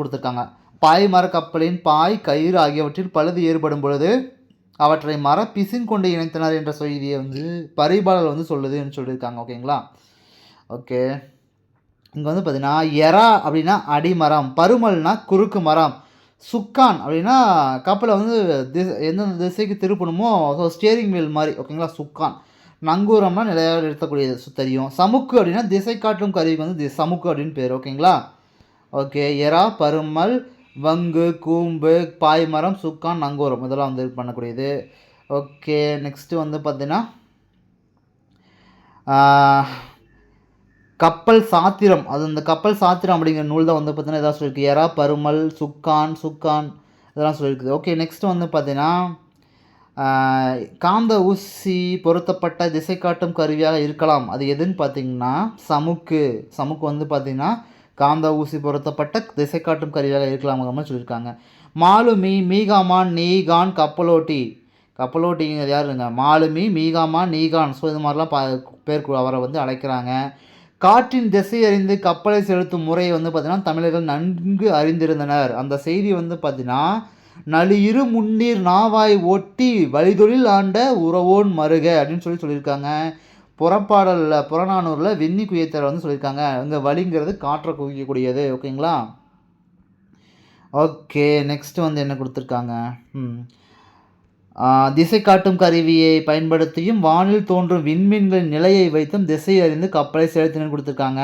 கொடுத்துருக்காங்க. பாய்மர கப்பலின் பாய் கயிறு ஆகியவற்றில் பழுது ஏற்படும் பொழுது அவற்றை மரப்பிசின் கொண்டு இணைத்தனர் என்ற செய்தியை வந்து பரிபாடல் வந்து சொல்லுதுன்னு சொல்லியிருக்காங்க. ஓகேங்களா. ஓகே. இங்கே வந்து பார்த்தீங்கன்னா எறா அப்படின்னா அடிமரம், பருமல்னா குறுக்கு மரம், சுக்கான் அப்படின்னா கப்பலை வந்து எந்தெந்த திசைக்கு திருப்பணுமோ ஸ்டியரிங் வீல் மாதிரி. ஓகேங்களா. சுக்கான். நங்கூரம்னா நிலையாக நிறுத்தக்கூடியது தெரியும். சமுக்கு அப்படின்னா திசை காட்டும் கருவிக்கு வந்து சமுக்கு அப்படின்னு பேர். ஓகேங்களா. ஓகே. எறா, பருமல், வங்கு, கூம்பு, பாய்மரம், சுக்கான், நங்கூரம் இதெல்லாம் வந்து பண்ணக்கூடியது. ஓகே. நெக்ஸ்ட்டு வந்து பார்த்தீங்கன்னா கப்பல் சாத்திரம், அது இந்த கப்பல் சாத்திரம் அப்படிங்கிற நூல் தான் வந்து பார்த்தீங்கன்னா இதாக சொல்லியிருக்கு. எறா, பருமல், சுக்கான் இதெல்லாம் சொல்லியிருக்குது. ஓகே, நெக்ஸ்ட் வந்து பார்த்தீங்கன்னா காந்த ஊசி பொருத்தப்பட்ட திசை காட்டும் கருவியாக இருக்கலாம். அது எதுன்னு பார்த்தீங்கன்னா சமுக்கு. சமுக்கு வந்து பார்த்தீங்கன்னா காந்த ஊசி பொருத்தப்பட்ட திசை காட்டும் கருவியாக இருக்கலாம்ங்கிற மாதிரி சொல்லியிருக்காங்க. மாலுமி, மீகாமான், நீகான், கப்பலோட்டி. கப்பலோட்டிங்கிறது யாருங்க? மாலுமி, மீகாமான், நீகான். ஸோ இது மாதிரிலாம் பேர் அவரை வந்து அழைக்கிறாங்க. காற்றின் திசை அறிந்து கப்பலை செலுத்தும் முறையை வந்து பார்த்தீங்கன்னா தமிழர்கள் நன்கு அறிந்திருந்தனர். அந்த செய்தி வந்து பார்த்தீங்கன்னா நளியிரு முன்னீர் நாவாய் ஒட்டி வழிதொழில் ஆண்ட உறவோன் மருக அப்படின்னு சொல்லியிருக்காங்க. புறநானூரில் வெண்ணி குயத்தர் வந்து சொல்லியிருக்காங்க. இங்கே வழிங்கிறது காற்றை குவிக்கக்கூடியது. ஓகேங்களா? ஓகே, நெக்ஸ்ட் வந்து என்ன கொடுத்துருக்காங்க? திசை காட்டும் கருவியை பயன்படுத்தியும் வானில் தோன்றும் விண்மீன்களின் நிலையை வைத்தும் திசை அறிந்து கப்பலை செலுத்தினு கொடுத்துருக்காங்க.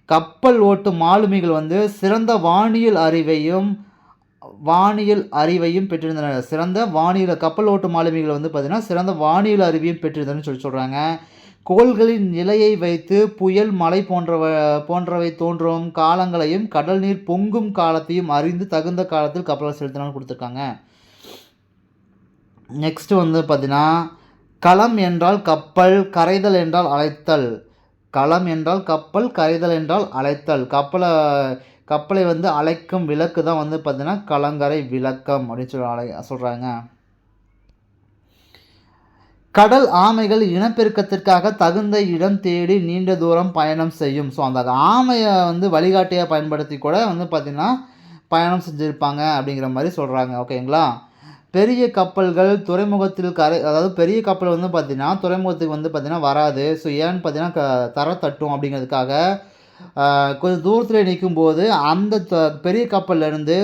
கப்பல் ஓட்டும் மாலுமிகள் வந்து சிறந்த வானியல் அறிவையும் பெற்றிருந்தனர். சிறந்த வானியல் கப்பல் ஓட்டும் மாலுமிகள் வந்து பார்த்தீங்கன்னா சிறந்த வானியல் அறிவையும் பெற்றிருந்தனர் சொல்கிறாங்க. கோள்களின் நிலையை வைத்து புயல், மழை போன்றவை தோன்றும் காலங்களையும் கடல் நீர் பொங்கும் காலத்தையும் அறிந்து தகுந்த காலத்தில் கப்பலை செலுத்தினான்னு கொடுத்துருக்காங்க. நெக்ஸ்ட் வந்து பார்த்தீங்கன்னா களம் என்றால் கப்பல், கரைதல் என்றால் அழைத்தல். களம் என்றால் கப்பல், கரைதல் என்றால் அழைத்தல். கப்பலை வந்து அழைக்கும் விளக்கு தான் வந்து பார்த்தீங்கன்னா கலங்கரை விளக்கம் அப்படின்னு சொல்கிறாங்க. கடல் ஆமைகள் இனப்பெருக்கத்திற்காக தகுந்த இடம் தேடி நீண்ட தூரம் பயணம் செய்யும். ஸோ அந்த ஆமையை வந்து வழிகாட்டியாக பயன்படுத்தி கூட வந்து பார்த்திங்கன்னா பயணம் செஞ்சுருப்பாங்க அப்படிங்கிற மாதிரி சொல்கிறாங்க. ஓகேங்களா? பெரிய கப்பல்கள் துறைமுகத்தில் அதாவது பெரிய கப்பல் வந்து பார்த்திங்கன்னா துறைமுகத்துக்கு வந்து பார்த்திங்கன்னா வராது. ஸோ ஏன்னு பார்த்தீங்கன்னா தர தட்டும் அப்படிங்கிறதுக்காக கொஞ்சம் தூரத்தில் நிற்கும்போது அந்த பெரிய கப்பல்லேருந்து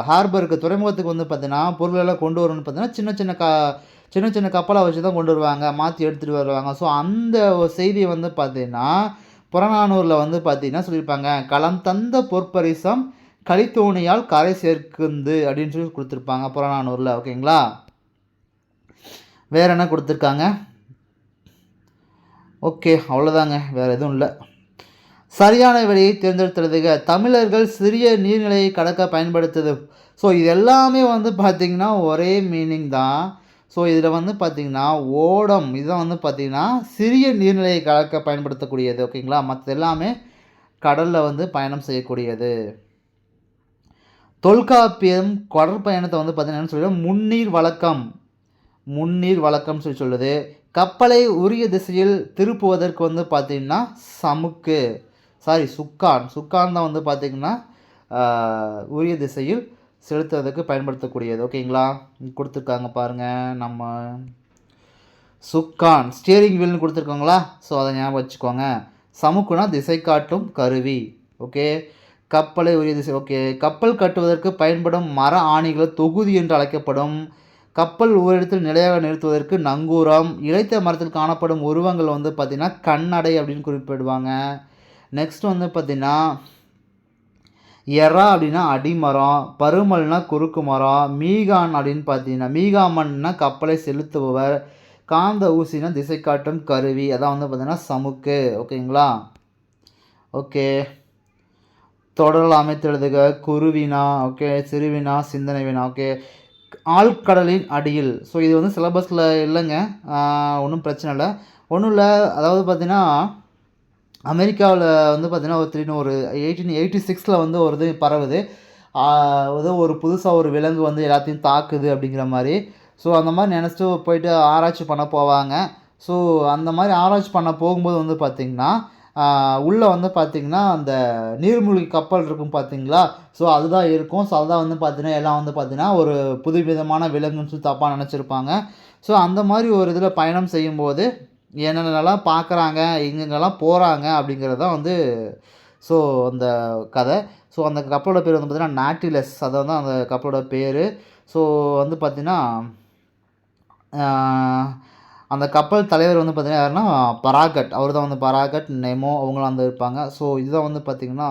ஹார்பருக்கு துறைமுகத்துக்கு வந்து பார்த்திங்கன்னா பொருளெல்லாம் கொண்டு வரணும்னு பார்த்தீங்கன்னா சின்ன சின்ன கப்பலை வச்சு தான் கொண்டு வருவாங்க, மாற்றி எடுத்துகிட்டு வருவாங்க. ஸோ அந்த செய்தியை வந்து பார்த்திங்கன்னா புறநானூரில் வந்து பார்த்திங்கன்னா சொல்லியிருப்பாங்க. களம் தந்த பொற்பரிசம் கலித்தோணியால் கரை சேர்க்குந்து அப்படின்னு சொல்லி கொடுத்துருப்பாங்க புறநானூரில். ஓகேங்களா? வேறு என்ன கொடுத்துருக்காங்க? ஓகே, அவ்வளோதாங்க, வேறு எதுவும் இல்லை. சரியான விடையை தேர்ந்தெடுத்துறதுக்கு தமிழர்கள் சிறிய நீர்நிலையை கடக்க பயன்படுத்துது. ஸோ இது எல்லாமே வந்து பார்த்திங்கன்னா ஒரே மீனிங் தான். ஸோ இதில் வந்து பார்த்திங்கன்னா ஓடம் இதுதான் வந்து பார்த்திங்கன்னா சிறிய நீர்நிலையை கடக்க பயன்படுத்தக்கூடியது. ஓகேங்களா? மற்ற எல்லாமே கடலில் வந்து பயணம் செய்யக்கூடியது. தொல்காப்பியம் கடற்பயணத்தை வந்து பார்த்திங்கன்னா சொல்லுது முன்னீர் வழக்கம் சொல்லுது. கப்பலை உரிய திசையில் திருப்புவதற்கு வந்து பார்த்திங்கன்னா சுக்கான் தான் வந்து பார்த்திங்கன்னா உரிய திசையில் செலுத்துவதற்கு பயன்படுத்தக்கூடியது. ஓகேங்களா? கொடுத்துருக்காங்க பாருங்கள். நம்ம சுக்கான் ஸ்டியரிங் வீல்னு கொடுத்துருக்காங்களா? ஸோ அதை ஞாபகம் வச்சுக்கோங்க. சமுக்குனா திசை காட்டும் கருவி. ஓகே, கப்பலை உரிய திசை. ஓகே, கப்பல் கட்டுவதற்கு பயன்படும் மர ஆணிகள் தொகுதி என்று அழைக்கப்படும். கப்பல் ஓரிடத்தில் நிலையாக நிறுத்துவதற்கு நங்கூரம். இழைத்த மரத்தில் காணப்படும் உருவங்கள் வந்து பார்த்திங்கன்னா கண்ணடை அப்படின்னு குறிப்பிடுவாங்க. நெக்ஸ்ட் வந்து பார்த்திங்கன்னா எறா அப்படின்னா அடிமரம், பருமல்னா குறுக்கு மரம், மீகான் அப்படின்னு பார்த்தீங்கன்னா மீகாமன்னா கப்பலை செலுத்துபவர், காந்த ஊசினா திசை காட்டும் கருவி, அதான் வந்து பார்த்திங்கன்னா சமுக்கு. ஓகேங்களா? ஓகே, தொடரில் அமைத்து எழுதுக. குருவினா, ஓகே, சிறுவினா, சிந்தனை வினா. ஓகே, ஆழ்கடலின் அடியில். ஸோ இது வந்து சிலபஸில் இல்லைங்க, ஒன்றும் பிரச்சனை இல்லை. ஒன்றும் இல்லை, அதாவது பார்த்திங்கன்னா அமெரிக்காவில் வந்து பார்த்திங்கன்னா ஒரு 1886 வந்து ஒரு இது பரவுது. ஏதோ ஒரு புதுசாக ஒரு விலங்கு வந்து எல்லாத்தையும் தாக்குது அப்படிங்கிற மாதிரி. ஸோ அந்த மாதிரி நினச்சிட்டு போயிட்டு ஆராய்ச்சி பண்ண போவாங்க. ஸோ அந்த மாதிரி ஆராய்ச்சி பண்ண போகும்போது வந்து பார்த்திங்கன்னா உள்ளே வந்து பார்த்திங்கன்னா அந்த நீர்மூழ்கி கப்பல் இருக்கும் பார்த்திங்களா? ஸோ அதுதான் இருக்கும். ஸோ அதுதான் வந்து பார்த்திங்கன்னா எல்லாம் வந்து பார்த்திங்கன்னா ஒரு புதுவிதமான விலங்குன்னு சொல்லி தப்பாக நினச்சிருப்பாங்க. ஸோ அந்த மாதிரி ஒரு இதில் பயணம் செய்யும்போது என்னென்னலாம் பார்க்குறாங்க, எங்கெங்கெல்லாம் போகிறாங்க அப்படிங்கிறது தான் வந்து ஸோ அந்த கதை. ஸோ அந்த கப்பலோட பேர் வந்து பார்த்திங்கன்னா நாட்டிலஸ். அதான் அந்த கப்பலோட பேர். ஸோ வந்து பார்த்திங்கன்னா அந்த கப்பல் தலைவர் வந்து பார்த்திங்கன்னா யாருன்னா பராகட். அவர் தான் வந்து பராகட், நெமோ அவங்களாம் வந்து இருப்பாங்க. ஸோ இதுதான் வந்து பார்த்திங்கன்னா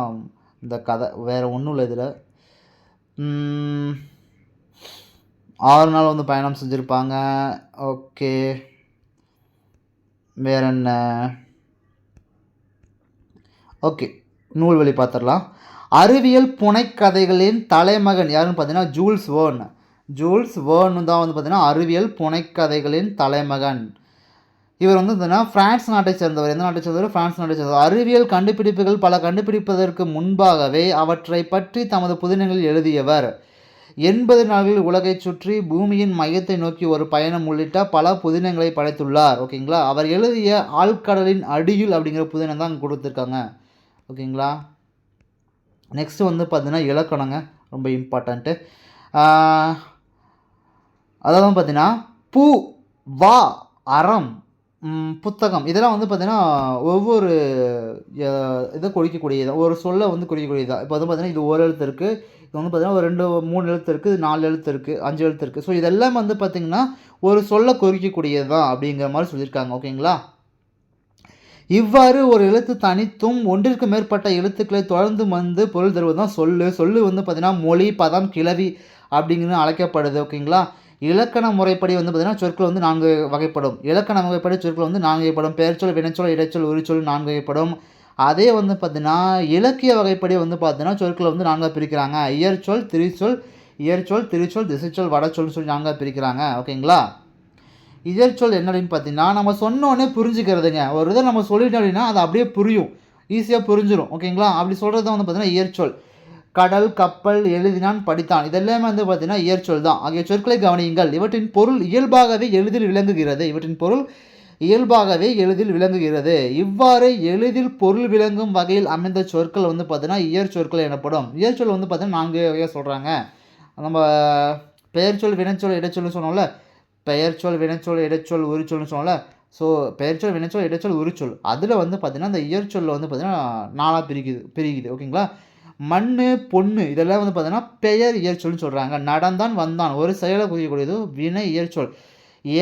இந்த கதை, வேறு ஒன்றும் இல்லை இதில். 6 நாள் வந்து பயணம் செஞ்சுருப்பாங்க. ஓகே, வேற என்ன? ஓகே, நூல்வழி பார்த்துடலாம். அறிவியல் புனைக்கதைகளின் தலைமகன் யாருன்னு பார்த்தீங்கன்னா ஜூல்ஸ் வேர்ன். ஜூல்ஸ் வேர்ன் தான் வந்து பார்த்தீங்கன்னா அறிவியல் புனைக்கதைகளின் தலைமகன். இவர் வந்து பார்த்தீங்கன்னா பிரான்ஸ் நாட்டை சேர்ந்தவர். எந்த நாட்டை சேர்ந்தவர்? பிரான்ஸ் நாட்டை சேர்ந்தவர். அறிவியல் கண்டுபிடிப்புகள் பல கண்டுபிடிப்பதற்கு முன்பாகவே அவற்றை பற்றி தமது புதினங்களில் எழுதியவர். 80 நாள்களில் உலகைச் சுற்றி பூமியின் மையத்தை நோக்கி ஒரு பயணம் உள்ளிட்ட பல புதினங்களை படைத்துள்ளார். ஓகேங்களா. அவர் எழுதிய ஆழ்கடலின் அடியில் அப்படிங்கிற புதினம் தான் அங்கே கொடுத்துருக்காங்க. ஓகேங்களா. நெக்ஸ்ட் வந்து பார்த்தீங்கன்னா இலக்கணங்க, ரொம்ப இம்பார்ட்டண்ட்டு. அதாவது பார்த்தீங்கன்னா பூ, வா, அறம், புத்தகம் இதெல்லாம் வந்து பார்த்தீங்கன்னா ஒவ்வொரு இதை குறிக்கக்கூடியது, ஒரு சொல்லை வந்து குறிக்கக்கூடியது. இப்போ வந்து பார்த்தீங்கன்னா இது ஒரு எழுத்து இருக்குது, இது வந்து பார்த்தீங்கன்னா ஒரு 2 3 எழுத்து இருக்குது, 4 எழுத்து இருக்குது, 5 எழுத்து இருக்குது. ஸோ இதெல்லாம் வந்து பார்த்திங்கன்னா ஒரு சொல்லை குறிக்கக்கூடியது தான் அப்படிங்கிற மாதிரி சொல்லியிருக்காங்க. ஓகேங்களா. இவ்வாறு ஒரு எழுத்து தனித்தும் ஒன்றிற்கு மேற்பட்ட எழுத்துக்களை தொடர்ந்து வந்து பொருள் தருவது தான் சொல்லு. சொல்லு வந்து பார்த்திங்கன்னா மொழி, பதம், கிளவி அப்படிங்கிறது அழைக்கப்படுது. ஓகேங்களா. இலக்கண முறைப்படி வந்து பார்த்திங்கன்னா சொற்கள் வந்து 4 வகைப்படும். இலக்கண முறைப்படி சொற்கள் வந்து 4 வகைப்படும். பெயர்ச்சொல், வினைச்சொல், இடைச்சொல், உரிச்சொல் 4 வகைப்படும். அதே வந்து பார்த்திங்கன்னா இலக்கிய வகைப்படி வந்து பார்த்தீங்கன்னா சொற்களை வந்து 4 பிரிக்கிறாங்க. இயற்சொல், திரிச்சொல், இயற்சொல், திரிச்சொல், திசைச்சொல், வடச்சொல்னு சொல்லி 4 பிரிக்கிறாங்க. ஓகேங்களா. இயற்சொல் என்ன அப்படின்னு பார்த்தீங்கன்னா நம்ம சொன்னோடனே புரிஞ்சுக்கிறதுங்க. ஒரு இதை நம்ம சொல்லிட்டோம் அப்படின்னா அது அப்படியே புரியும், ஈஸியாக புரிஞ்சிடும். ஓகேங்களா. அப்படி சொல்கிறது தான் வந்து பார்த்தீங்கன்னா இயற்சொல். கடல், கப்பல், எழுதினான், படித்தான் இதெல்லாமே வந்து பார்த்தீங்கன்னா இயற்சொல் தான். ஆகிய சொற்களை கவனியுங்கள். இவற்றின் பொருள் இயல்பாகவே எளிதில் விளங்குகிறது. இவற்றின் பொருள் இயல்பாகவே எளிதில் விளங்குகிறது. இவ்வாறு எளிதில் பொருள் விளங்கும் வகையில் அமைந்த சொற்கள் வந்து பார்த்தீங்கன்னா இயற்சொற்கள் எனப்படும். இயற்சொல் வந்து பார்த்தீங்கன்னா 4 வகையாக சொல்கிறாங்க. நம்ம பெயர்ச்சொல், வினைச்சொல், இடைச்சொல்னு சொன்னோம்ல. பெயர்ச்சொல், வினைச்சொல், இடைச்சொல், உரிச்சொல்னு சொன்னோம்ல. ஸோ பெயர்ச்சொல், வினைச்சொல், இடைச்சொல், உரிச்சொல் அதில் வந்து பார்த்தீங்கன்னா இந்த இயற்சொல்ல வந்து பார்த்தீங்கன்னா 4 பிரிக்குது. ஓகேங்களா. மண்ணு, பொண்ணு இதெல்லாம் வந்து பார்த்தீங்கன்னா பெயர் இயற்சொல்னு சொல்கிறாங்க. நடந்தான், வந்தான் ஒரு செயலை குறிக்கக்கூடியது வினை இயற்சொல்.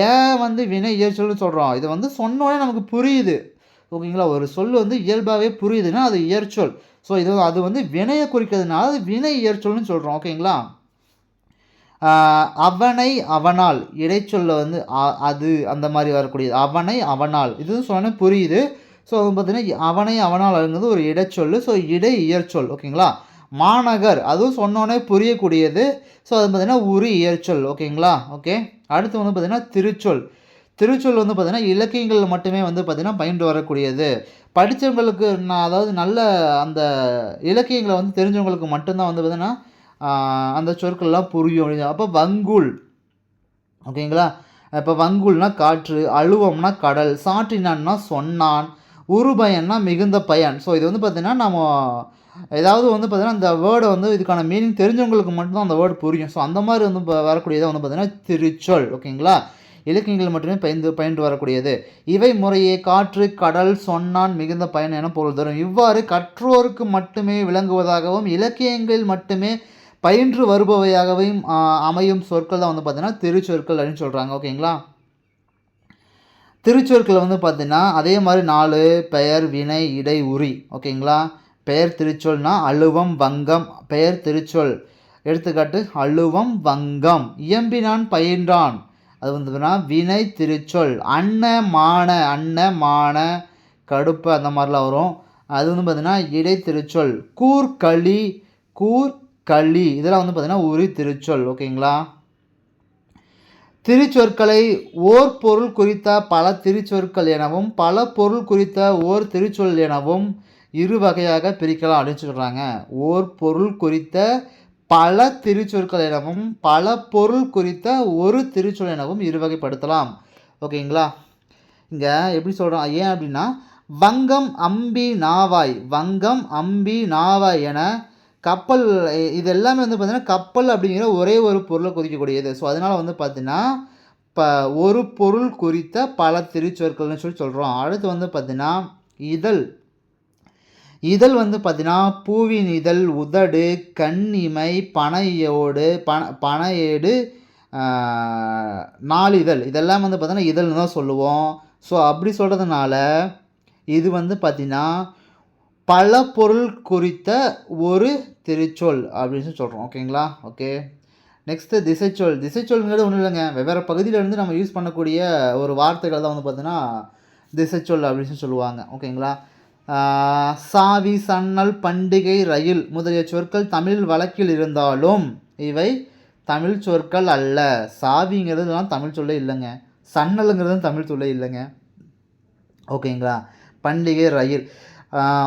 ஏன் வந்து வினை இயற்சொல்னு சொல்கிறோம்? இது வந்து சொன்னோடனே நமக்கு புரியுது. ஓகேங்களா. ஒரு சொல் வந்து இயல்பாகவே புரியுதுன்னா அது இயற்சொல். ஸோ அது வந்து வினையை குறிக்கிறதுனால அது வினை இயற்சொல்னு சொல்கிறோம். ஓகேங்களா. அவனை, அவனால் இடைச்சொல்ல வந்து அது அந்த மாதிரி வரக்கூடியது. அவனை, அவனால் இது சொன்னோன்னே புரியுது. ஸோ அது பார்த்தீங்கன்னா அவனை, அவனால் அப்படிங்கிறது ஒரு இடைச்சொல். ஸோ இடை இயற்சொல். ஓகேங்களா. மாநகர் அதுவும் சொன்னோன்னே புரியக்கூடியது. ஸோ அது பார்த்தீங்கன்னா உரி இயற்சொல். ஓகேங்களா. ஓகே. அடுத்து வந்து பார்த்தீங்கன்னா திருச்சொல். திருச்சொல் வந்து பார்த்தீங்கன்னா இலக்கியங்கள் மட்டுமே வந்து பார்த்தீங்கன்னா பயின்று வரக்கூடியது. படித்தவங்களுக்கு அதாவது நல்ல அந்த இலக்கியங்களை வந்து தெரிஞ்சவங்களுக்கு மட்டும்தான் வந்து பார்த்தீங்கன்னா அந்த சொற்கள்லாம் புரியும் அப்படின்னு. அப்போ வங்குல். ஓகேங்களா. இப்போ வங்குல்னா காற்று, அழுவம்னா கடல், சாற்றினான்னா சொன்னான், உருபயன்னா மிகுந்த பயன். ஸோ இது வந்து பார்த்தீங்கன்னா நம்ம ஏதாவது வந்து பார்த்தீங்கன்னா அந்த வேர்டை வந்து இதுக்கான மீனிங் தெரிஞ்சவங்களுக்கு மட்டும்தான் அந்த வேர்டு புரியும். ஸோ அந்த மாதிரி வந்து வரக்கூடியதை வந்து பார்த்தீங்கன்னா திருச்சொல். ஓகேங்களா. இலக்கியங்கள் மட்டுமே பயின்று வரக்கூடியது. இவை முறையே காற்று, கடல், சொன்னான், மிகுந்த பயன் என பொருள் தரும். இவ்வாறு கற்றோருக்கு மட்டுமே விளங்குவதாகவும் இலக்கியங்களில் மட்டுமே பயின்று வருபவையாகவும் அமையும் சொற்கள் தான் வந்து பார்த்தீங்கன்னா திருச்சொற்கள் அப்படின்னு சொல்கிறாங்க. ஓகேங்களா. திருச்சொற்கள் வந்து பார்த்தீங்கன்னா அதே மாதிரி 4 பெயர், வினை, இடை, உரி. ஓகேங்களா. பெயர் திருச்சொல்னா அழுவம், வங்கம். பெயர் திருச்சொல் எடுத்துக்காட்டு அழுவம், வங்கம். இயம்பினான், பயின்றான் அது வந்து வினை திருச்சொல். அன்ன, மான, கடுப்பு அந்த மாதிரிலாம் வரும். அது வந்து பார்த்தீங்கன்னா இடை திருச்சொல். கூர்களி, களி இதெல்லாம் வந்து பார்த்தீங்கன்னா உரி திருச்சொல். ஓகேங்களா. திருச்சொற்களை ஓர் பொருள் குறித்த பல திருச்சொற்கள் எனவும் பல பொருள் குறித்த ஓர் திருச்சொல் எனவும் இரு வகையாக பிரிக்கலாம் அப்படின்னு சொல்கிறாங்க. ஓர் பொருள் குறித்த பல திருச்சொற்கள் எனவும் பல பொருள் குறித்த ஒரு திருச்சொல் எனவும் இரு வகைப்படுத்தலாம். ஓகேங்களா. இங்கே எப்படி சொல்கிறோம் ஏன் அப்படின்னா வங்கம், அம்பி, நாவாய். வங்கம், அம்பி, நாவாய் என கப்பல் இது எல்லாமே வந்து பார்த்தீங்கன்னா கப்பல் அப்படிங்கிற ஒரே ஒரு பொருளை குறிக்கக்கூடியது. ஸோ அதனால் வந்து பார்த்தீங்கன்னா ஒரு பொருள் குறித்த பல திருச்சொற்கள்னு சொல்கிறோம். அடுத்து வந்து பார்த்தீங்கன்னா இதழ் வந்து பார்த்தீங்கன்னா பூவின் இதழ், உதடு, கண்ணிமை, பனையேடு, நாளிதழ் இதெல்லாம் வந்து பார்த்தீங்கன்னா இதழ்னு தான் சொல்லுவோம். ஸோ அப்படி சொல்கிறதுனால இது வந்து பார்த்தீங்கன்னா பல பொருள் குறித்த ஒரு திருச்சொல் அப்படின்னு சொல்கிறோம். ஓகேங்களா. ஓகே. நெக்ஸ்ட்டு திசைச்சொல். திசைச்சொல்ங்கிறது ஒன்றும் இல்லைங்க, வெவ்வேறு பகுதியிலேருந்து நம்ம யூஸ் பண்ணக்கூடிய ஒரு வார்த்தைகள் தான் வந்து பார்த்தீங்கன்னா திசைச்சொல் அப்படின்னு சொல்லுவாங்க. ஓகேங்களா. சாவி, சன்னல், பண்டிகை, ரயில் முதலிய சொற்கள் தமிழ் வழக்கில் இருந்தாலும் இவை தமிழ் சொற்கள் அல்ல. சாவிங்கிறதுலாம் தமிழ் சொல்லே இல்லைங்க. சன்னலுங்கிறது தமிழ் சொல்லே இல்லைங்க. ஓகேங்களா? பண்டிகை, ரயில்.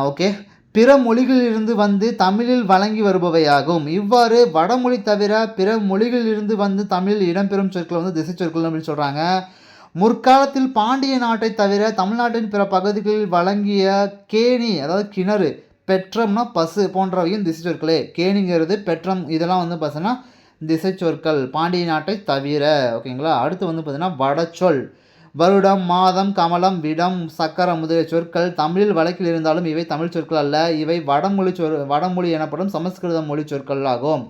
ஓகே. பிற மொழிகளிலிருந்து வந்து தமிழில் வழங்கி வருபவையாகும். இவ்வாறு வடமொழி தவிர பிற மொழிகளிலிருந்து வந்து தமிழில் இடம்பெறும் சொற்கள் வந்து திசை சொற்கள் அப்படின்னு சொல்கிறாங்க. முற்காலத்தில் பாண்டிய நாட்டை தவிர தமிழ்நாட்டின் பிற பகுதிகளில் வழங்கிய கேணி, அதாவது கிணறு, பெற்றம்னா பசு போன்றவையும் திசை சொற்களே. கேணிங்கிறது, பெற்றம் இதெல்லாம் வந்து பார்த்தீங்கன்னா திசை சொற்கள், பாண்டிய நாட்டை தவிர. ஓகேங்களா? அடுத்து வந்து பார்த்தீங்கன்னா வடச்சொல். வருடம், மாதம், கமலம், விடம், சக்கரம் முதலிய சொற்கள் தமிழில் வழக்கில் இருந்தாலும் இவை தமிழ் சொற்கள் அல்ல. இவை வடமொழி எனப்படும் சமஸ்கிருத மொழி சொற்கள் ஆகும்.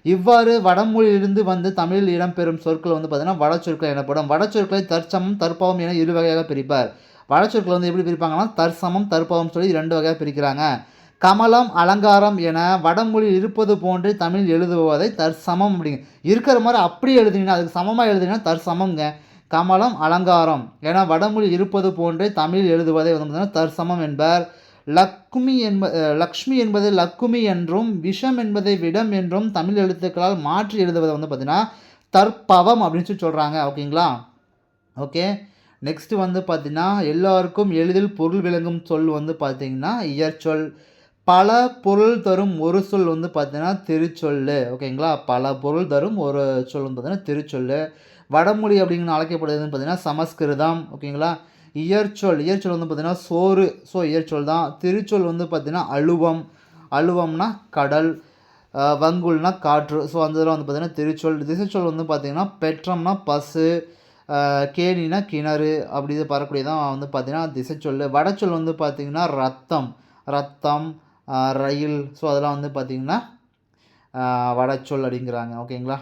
இவ்வாறு வடமொழியிலிருந்து வந்து தமிழில் இடம்பெறும் சொற்கள் வந்து பார்த்தீங்கன்னா வடச்சொற்கள் எனப்படும். வடச்சொற்களை தற்சமம், தற்பவம் என இரு வகையாக பிரிப்பார். வடச்சொற்கள் வந்து எப்படி பிரிப்பாங்கன்னா தற்சமம், தற்பவம் சொல்லி 2 வகையாக பிரிக்கிறாங்க. கமலம், அலங்காரம் என வடமொழியில் இருப்பது போன்று தமிழ் எழுதுவதை தற்சமம் அப்படிங்க. இருக்கிற மாதிரி அப்படியே எழுதுனீங்கன்னா, அதுக்கு சமமாக எழுதுனீங்கன்னா தற்சமம்ங்க. கமலம், அலங்காரம் என வடமொழி இருப்பது போன்றே தமிழ் எழுதுவதை வந்து தற்சமம் என்பர். லக்ஷ்மி என்பது லக்குமி என்றும், விஷம் என்பதை விடம் என்றும் தமிழ் எழுத்துக்களால் மாற்றி எழுதுவதை வந்து பார்த்தீங்கன்னா தற்பவம் அப்படின்னு சொல்லி சொல்கிறாங்க. ஓகேங்களா? ஓகே. நெக்ஸ்ட்டு வந்து பார்த்தீங்கன்னா எல்லாருக்கும் எளிதில் பொருள் விளங்கும் சொல் வந்து பார்த்தீங்கன்னா இயற்சொல். பல பொருள் தரும் ஒரு சொல் வந்து பார்த்தீங்கன்னா திருச்சொல். ஓகேங்களா? பல பொருள் தரும் ஒரு சொல் வந்து பார்த்தீங்கன்னா திருச்சொல். வடமொழி அப்படிங்கிற அழைக்கப்படுதுன்னு பார்த்தீங்கன்னா சமஸ்கிருதம். ஓகேங்களா? இயற்சொல் வந்து பார்த்தீங்கன்னா சோறு, ஸோ இயற்சொல் தான். திருச்சொல் வந்து பார்த்தீங்கன்னா அழுவம், அழுவம்னா கடல், வங்குல்னா காற்று, ஸோ அந்த இதெல்லாம் வந்து பார்த்தீங்கன்னா திருச்சொல். திசைச்சொல் வந்து பார்த்தீங்கன்னா பெற்றம்னா பசு, கேணினா கிணறு, அப்படி இது வரக்கூடியதான் வந்து பார்த்தீங்கன்னா திசைச்சொல். வடச்சொல் வந்து பார்த்தீங்கன்னா ரத்தம், ரயில், ஸோ அதெல்லாம் வந்து பார்த்தீங்கன்னா வடச்சொல் அப்படிங்கிறாங்க. ஓகேங்களா?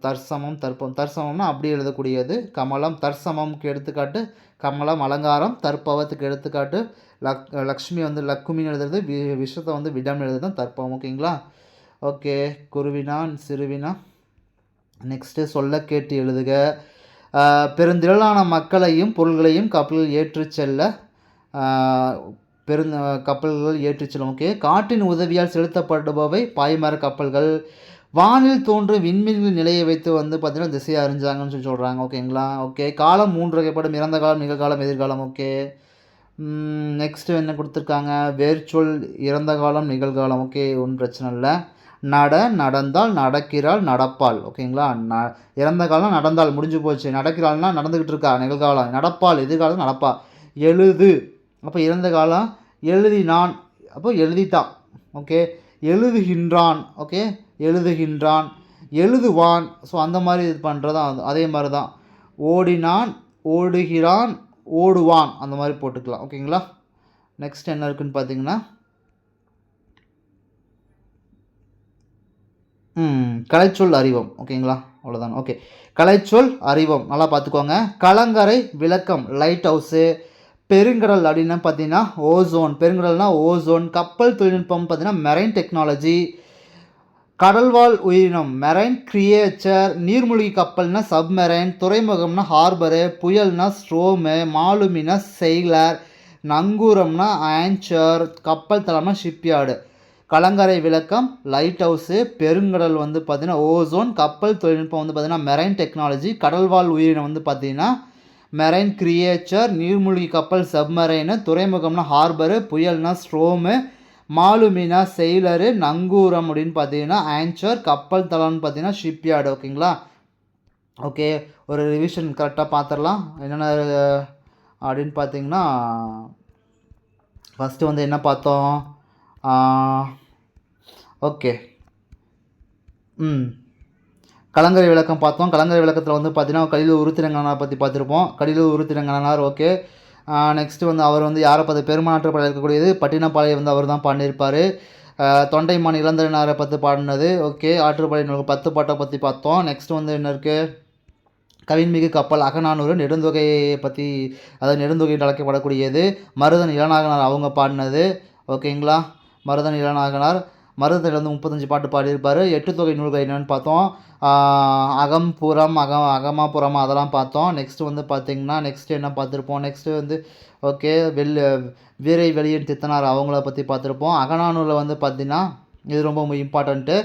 தற்சமம், தற்பவம். தற்சமம்னா அப்படி எழுதக்கூடியது. கமலம், தற்சமம்க்கு எடுத்துக்காட்டு கமலம். அலங்காரம் தற்பவத்துக்கு எடுத்துக்காட்டு. லக்ஷ்மி வந்து லக்குமின்னு எழுதுறது, விஷத்தை வந்து விடம் எழுதுறது தான் தற்பவம். ஓகேங்களா? ஓகே. குருவினான், சிறுவினா. நெக்ஸ்ட்டு சொல்ல கேட்டு எழுதுக. பெருந்திரளான மக்களையும் பொருள்களையும் கப்பல்கள் ஏற்றிச் செல்ல கப்பல்கள் ஏற்றிச் செல்லும். ஓகே. காற்றின் உதவியால் செலுத்தப்படுபவை பாய்மர கப்பல்கள். வானில் தோன்றும் விண்மீன்கள் நிலையை வைத்து வந்து பார்த்தீங்கன்னா திசையை அறிஞ்சாங்கன்னு சொல்லி சொல்கிறாங்க. ஓகேங்களா? ஓகே. காலம் 3 வகைப்படும். இறந்த காலம், நிகழ்காலம், எதிர்காலம். ஓகே. நெக்ஸ்ட்டு என்ன கொடுத்துருக்காங்க? வேர்ச்சொல், இறந்த காலம், நிகழ்காலம். ஓகே, ஒன்றும் பிரச்சனை இல்லை. நடந்தால், நடக்கிறாள், நடப்பாள். ஓகேங்களா? இறந்த காலம் நடந்தால் முடிஞ்சு போச்சு. நடக்கிறாள்னா நடந்துக்கிட்டு இருக்கா, நிகழ்காலம். நடப்பாள் எதிர்காலம், நடப்பா. எழுது, அப்போ இறந்த காலம். எழுதினான், அப்போ எழுதிட்டான். ஓகே. எழுதுகின்றான், ஓகே, எழுதுகின்றான். எழுதுவான், ஸோ அந்த மாதிரி இது பண்ணுறதான் அதே மாதிரி தான். ஓடினான், ஓடுகிறான், ஓடுவான், அந்த மாதிரி போட்டுக்கலாம். ஓகேங்களா? நெக்ஸ்ட் என்ன இருக்குன்னு பார்த்தீங்கன்னா கலைச்சொல் அறிவம். ஓகேங்களா? அவ்வளோதான். ஓகே. கலைச்சொல் அறிவம் நல்லா பார்த்துக்கோங்க. கலங்கரை விளக்கம், லைட் ஹவுஸு. பெருங்கடல் அப்படின்னா பார்த்தீங்கன்னா ஓசோன், பெருங்கடல்னா ஓசோன். கப்பல் தொழில்நுட்பம் பார்த்தீங்கன்னா மெரைன் டெக்னாலஜி. கடல்வாழ் உயிரினம் மெரைன் கிரியேச்சர். நீர்மூழ்கி கப்பல்னா சப்மெரைன். துறைமுகம்னா ஹார்பரு. புயல்னா ஸ்ட்ரோமு. மாலுமினா செயிலர். நங்கூரம்னா ஆன்ச்சர். கப்பல் தளம்னா ஷிப்யார்டு. கலங்கரை விளக்கம் லைட் ஹவுஸு. பெருங்கடல் வந்து பார்த்தீங்கன்னா ஓசோன். கப்பல் தொழில்நுட்பம் வந்து பார்த்தீங்கன்னா மெரைன் டெக்னாலஜி. கடல்வாழ் உயிரினம் வந்து பார்த்தீங்கன்னா மெரைன் கிரியேச்சர். நீர்மூழ்கி கப்பல் சப்மரைனு. துறைமுகம்னா ஹார்பரு. புயல்னா ஸ்ட்ரோமு. மாலுமினா செயிலரு. நங்கூரம் அப்படின்னு பார்த்தீங்கன்னா ஆன்ச்சர். கப்பல் தளம்னு பார்த்தீங்கன்னா ஷிப்யார்டு. ஓகேங்களா? ஓகே. ஒரு ரிவிஷன் கரெக்டாக பார்த்துடலாம். என்னென்ன அப்படின்னு பார்த்தீங்கன்னா ஃபஸ்ட்டு வந்து என்ன பார்த்தோம்? ஓகே. கலங்கரை விளக்கம் பார்த்தோம். கலங்கரை விளக்கத்தில் வந்து பார்த்தீங்கன்னா கலிலுர் உருத்திரங்கனார் பற்றி பார்த்துருப்போம். கலிலுர் உருத்திரங்கனார். ஓகே. நெக்ஸ்ட்டு வந்து அவர் வந்து யாரை பார்த்து பெருமானாற்றுப்படை இருக்கக்கூடியது பட்டினப்பாளையம் வந்து அவர் தான் பாடியிருப்பார். தொண்டைமான் இளந்தரனாரை பற்றி பாடினது. ஓகே. ஆற்றுப்படை 10 பாட்டை பற்றி பார்த்தோம். நெக்ஸ்ட் வந்து என்ன இருக்குது? கவின்மிகு கப்பல் அகநானூறு நெடுந்தொகையை பற்றி, அதாவது நெடுந்தொகை என்று அழைக்கப்படக்கூடியது. மருதன் இளநாகனார் அவங்க பாடினது. ஓகேங்களா? மருதன் இளநாகனார். மருதத்தில் வந்து 35 பாட்டு பாடியிருப்பார். 8 தொகை நூல்கள் என்னென்னு பார்த்தோம். அகம் புறம் அகமா புறமா அதெல்லாம் பார்த்தோம். நெக்ஸ்ட்டு வந்து பார்த்திங்கன்னா நெக்ஸ்ட்டு என்ன பார்த்துருப்போம், நெக்ஸ்ட்டு வந்து ஓகே வீரை வெளியின் தித்தனார் அவங்கள பற்றி பார்த்துருப்போம். அகநானூரில் வந்து பார்த்திங்கன்னா இது ரொம்ப இம்பார்ட்டண்ட்டு.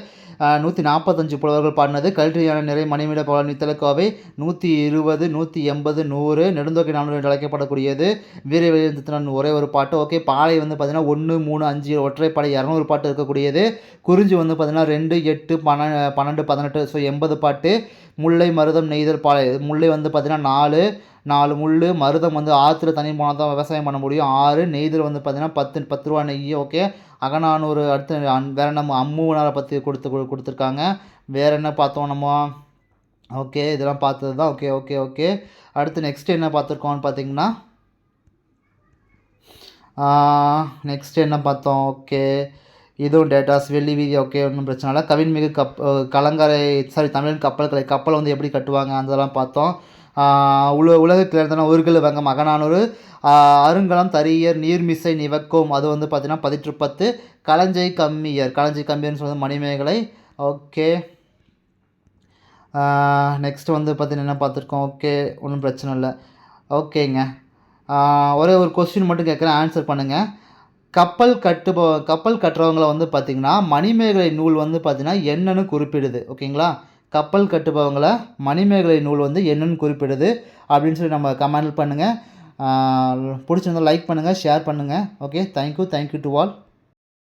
145 புலவர்கள் பாடினது. கல்வியான நிறை மணிமிட பவள நித்தலக்கோவை 120, 180, 100 நெடுந்தொகை நானூறு என்று அழைக்கப்படக்கூடியது. வீரை வெளியின் தித்தனார் ஒரே ஒரு பாட்டு. ஓகே. பாலை வந்து பார்த்திங்கன்னா 1, 3, 5 ஒற்றைப்படை 200 பாட்டு இருக்கக்கூடியது. குறிஞ்சி வந்து பார்த்திங்கன்னா 2, 8, 12, 18 ஸோ 80 பாட்டு. முல்லை மருதம் நெய்தல் பாலை முல்லை வந்து பார்த்திங்கன்னா 4 முள். மருதம் வந்து ஆற்றுல தண்ணி போனால் தான் விவசாயம் பண்ண முடியும் 6. நெய்தல் வந்து பார்த்திங்கன்னா 10 ரூபா நெய். ஓகே. அகநானூறு அடுத்து வேறு நம்ம அம்முவனாரை பற்றி கொடுத்துருக்காங்க. வேறு என்ன பார்த்தோம் நம்ம? ஓகே. இதெல்லாம் பார்த்தது தான். Okay okay okay. அடுத்து நெக்ஸ்ட்டு என்ன பார்த்துருக்கோம்னு பார்த்தீங்கன்னா நெக்ஸ்ட்டு என்ன பார்த்தோம்? ஓகே. இதுவும் டேட்டாஸ் வெள்ளி வீதி. ஓகே. ஒன்றும் பிரச்சனை இல்லை. கவின்மிகு கலங்கரை தமிழின் கப்பல் வந்து எப்படி கட்டுவாங்க அதெல்லாம் பார்த்தோம். உலகத்தில் எழுதின ஊர்கள் வங்கம் அகநானூறு. அருங்கலம் தரியர் நீர்மிசை நிவக்கும் அது வந்து பார்த்திங்கன்னா 10 களஞ்சை கம்மியர்னு சொல்லுறது மணிமேகலை. ஓகே. நெக்ஸ்ட்டு வந்து பார்த்திங்கன்னா என்ன பார்த்துருக்கோம்? ஓகே. ஒன்றும் பிரச்சனை இல்லை. ஓகேங்க. ஒரே ஒரு கொஸ்டின் மட்டும் கேட்குறேன், ஆன்சர் பண்ணுங்கள். கப்பல் கட்டுறவங்கள வந்து பார்த்திங்கன்னா மணிமேகலை நூல் வந்து பார்த்திங்கன்னா என்னன்னு குறிப்பிடுது. ஓகேங்களா? கப்பல் கட்டுபவங்கள மணிமேகலை நூல் வந்து என்னன்னு குறிப்பிடுது அப்படின்னு சொல்லி நம்ம கமெண்ட் பண்ணுங்கள். பிடிச்சிருந்தா லைக் பண்ணுங்கள், ஷேர் பண்ணுங்கள். ஓகே. Thank you to all.